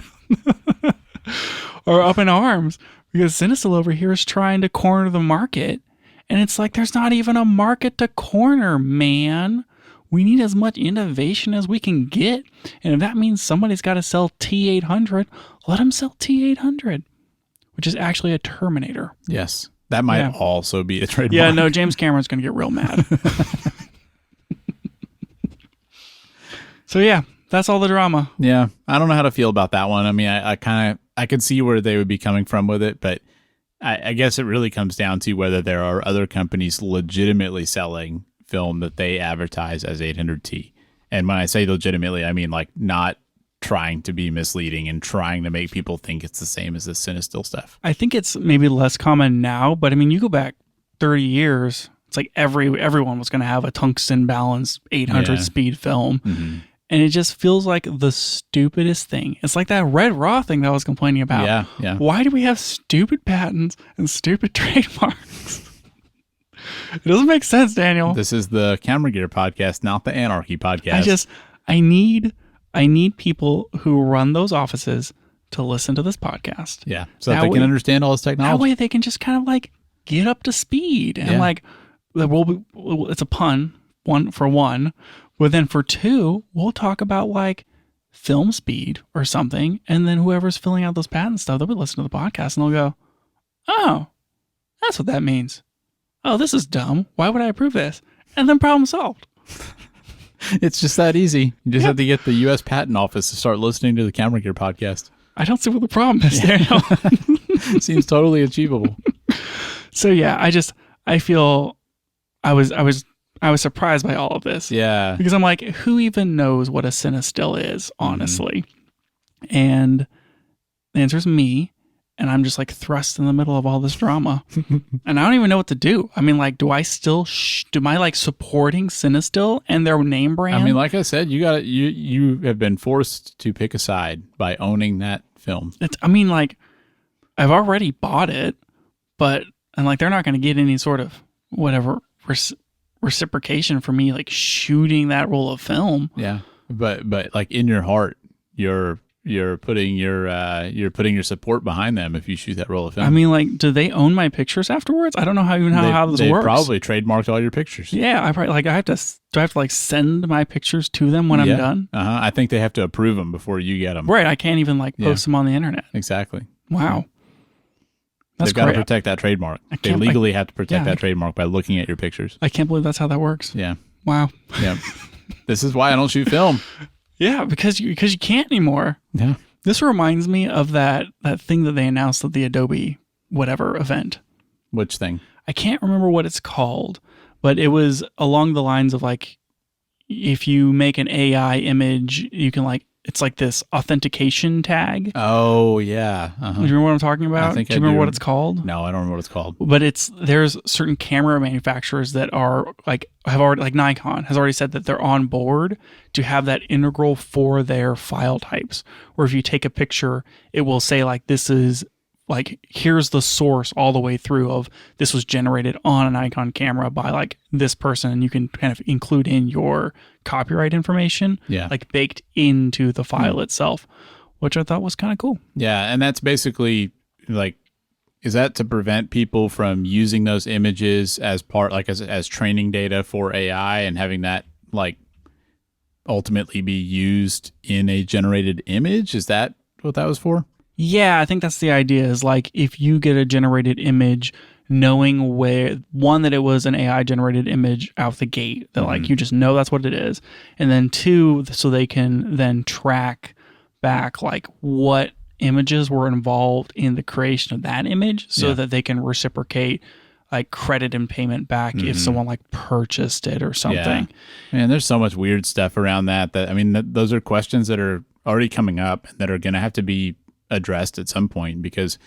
are up in arms because Cinestill over here is trying to corner the market. And it's like, there's not even a market to corner, man. We need as much innovation as we can get. And if that means somebody's got to sell T800, let them sell T800, which is actually a Terminator. Yes. That might also be a trademark. Yeah, no, James Cameron's going to get real mad. So, yeah, that's all the drama. Yeah. I don't know how to feel about that one. I mean, I could see where they would be coming from with it, but I guess it really comes down to whether there are other companies legitimately selling film that they advertise as 800T. And when I say legitimately, I mean like not trying to be misleading and trying to make people think it's the same as the Cinestill stuff. I think it's maybe less common now, but I mean, you go back 30 years, it's like everyone was going to have a tungsten balanced 800 speed film. Mm-hmm. And it just feels like the stupidest thing. It's like that Red Raw thing that I was complaining about. Yeah. Why do we have stupid patents and stupid trademarks? It doesn't make sense, Daniel. This is the Camera Gear podcast, not the Anarchy podcast. I need people who run those offices to listen to this podcast. Yeah, so that they can understand all this technology. That way they can just kind of like get up to speed. And like, it's a pun, for one. But then for two, we'll talk about like film speed or something. And then whoever's filling out those patent stuff, they'll be listening to the podcast and they'll go, oh, that's what that means. Oh, this is dumb. Why would I approve this? And then problem solved. It's just that easy. You just have to get the U.S. Patent Office to start listening to the Camera Gear podcast. I don't see what the problem is, Daniel. Seems totally achievable. So yeah, I feel I was surprised by all of this. Yeah. Because I'm like, who even knows what a Cinestill is, honestly? Mm-hmm. And the answer is me. And I'm just like thrust in the middle of all this drama. And I don't even know what to do. I mean, like, do I still, am I like supporting Cinestill and their name brand? I mean, like I said, you have been forced to pick a side by owning that film. Like, I've already bought it, and like, they're not going to get any sort of whatever reciprocation for me, like shooting that roll of film. Yeah. But like in your heart, you're putting your support behind them if you shoot that roll of film. I mean, like, do they own my pictures afterwards? I don't know how this they works. Probably trademarked all your pictures. Yeah, I probably do I have to like send my pictures to them when I'm done? I think they have to approve them before you get them. Right, I can't even like post them on the internet. Exactly. Wow. They've got to protect that trademark. They legally have to protect that trademark by looking at your pictures. I can't believe that's how that works. Yeah. Wow. Yeah. This is why I don't shoot film. Yeah, because you can't anymore. Yeah. This reminds me of that thing that they announced at the Adobe whatever event. Which thing? I can't remember what it's called, but it was along the lines of like, if you make an AI image, you can like, it's like this authentication tag. Oh yeah. Do you remember what I'm talking about? Do you remember what it's called? No, I don't remember what it's called. But there's certain camera manufacturers that are like, have already, like Nikon has already said that they're on board to have that integral for their file types. Where if you take a picture, it will say like, this is like, here's the source all the way through of this was generated on a Nikon camera by like this person. And you can kind of include in your copyright information, like baked into the file itself, which I thought was kind of cool. Yeah. And that's basically like, is that to prevent people from using those images as part, like as training data for AI and having that like ultimately be used in a generated image? Is that what that was for? Yeah, I think that's the idea, is like if you get a generated image, knowing that it was an AI generated image out the gate, that like you just know that's what it is. And then two, so they can then track back like what images were involved in the creation of that image so that they can reciprocate like credit and payment back if someone like purchased it or something. Yeah. Man, there's so much weird stuff around that I mean, those are questions that are already coming up and that are going to have to be addressed at some point, because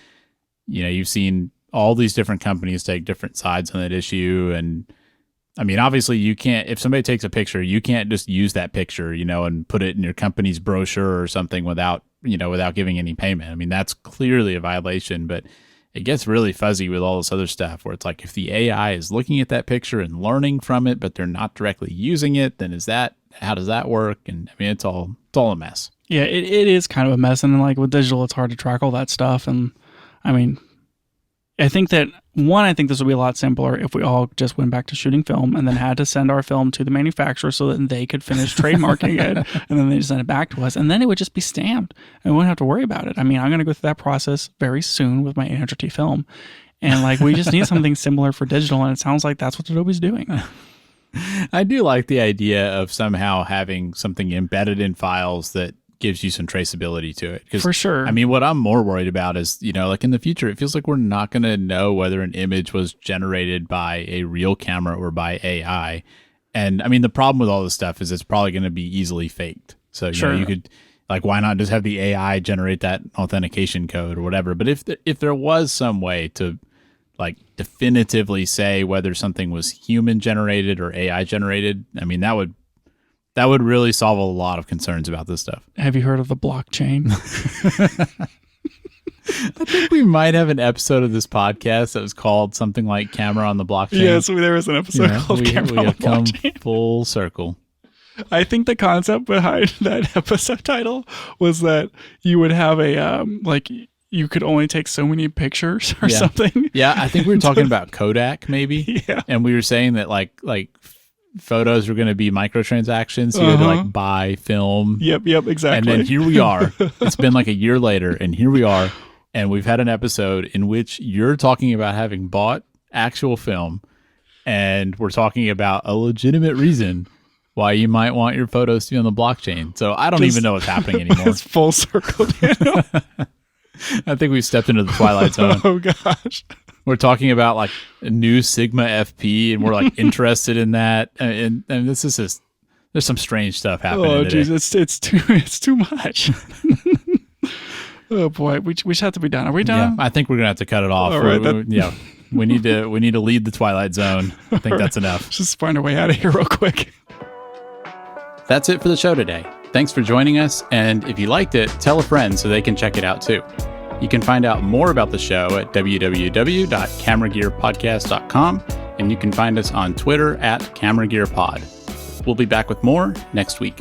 you've seen all these different companies take different sides on that issue. And I mean, obviously you can't, if somebody takes a picture, you can't just use that picture, and put it in your company's brochure or something without giving any payment. I mean, that's clearly a violation, but it gets really fuzzy with all this other stuff where it's like, if the AI is looking at that picture and learning from it, but they're not directly using it, then how does that work? And I mean, it's all a mess. Yeah, it is kind of a mess. And like with digital, it's hard to track all that stuff. And I mean, I think this would be a lot simpler if we all just went back to shooting film and then had to send our film to the manufacturer so that they could finish trademarking it. And then they just send it back to us. And then it would just be stamped and we wouldn't have to worry about it. I mean, I'm going to go through that process very soon with my 800T film. And like, we just need something similar for digital. And it sounds like that's what Adobe's doing. I do like the idea of somehow having something embedded in files that gives you some traceability to it. For sure. I mean, what I'm more worried about is, like in the future, it feels like we're not going to know whether an image was generated by a real camera or by AI. And I mean, the problem with all this stuff is it's probably going to be easily faked. So, you could, Like, why not just have the AI generate that authentication code or whatever? But if there was some way to like definitively say whether something was human generated or AI generated, I mean, that would really solve a lot of concerns about this stuff. Have you heard of the blockchain? I think we might have an episode of this podcast that was called something like Camera on the Blockchain. Yes, there was an episode called Camera on the Blockchain. Come full circle. I think the concept behind that episode title was that you would have a like you could only take so many pictures or something. Yeah, I think we were talking about Kodak maybe. Yeah. And we were saying that like photos were going to be microtransactions. So you had to like buy film. Yep, exactly. And then here we are. It's been like a year later, and here we are. And we've had an episode in which you're talking about having bought actual film, and we're talking about a legitimate reason why you might want your photos to be on the blockchain. So I don't even know what's happening anymore. It's full circle, Daniel. I think we've stepped into the Twilight Zone. Oh, gosh. We're talking about like a new Sigma FP, and we're like interested in that. And this is just, there's some strange stuff happening. Oh, today. geez, it's too much. Oh boy, we should have to be done. Are we done? Yeah, I think we're gonna have to cut it off. All right, we need to leave the Twilight Zone. I think that's enough. Just find our way out of here real quick. That's it for the show today. Thanks for joining us, and if you liked it, tell a friend so they can check it out too. You can find out more about the show at www.cameragearpodcast.com, and you can find us on Twitter @CameraGearPod. We'll be back with more next week.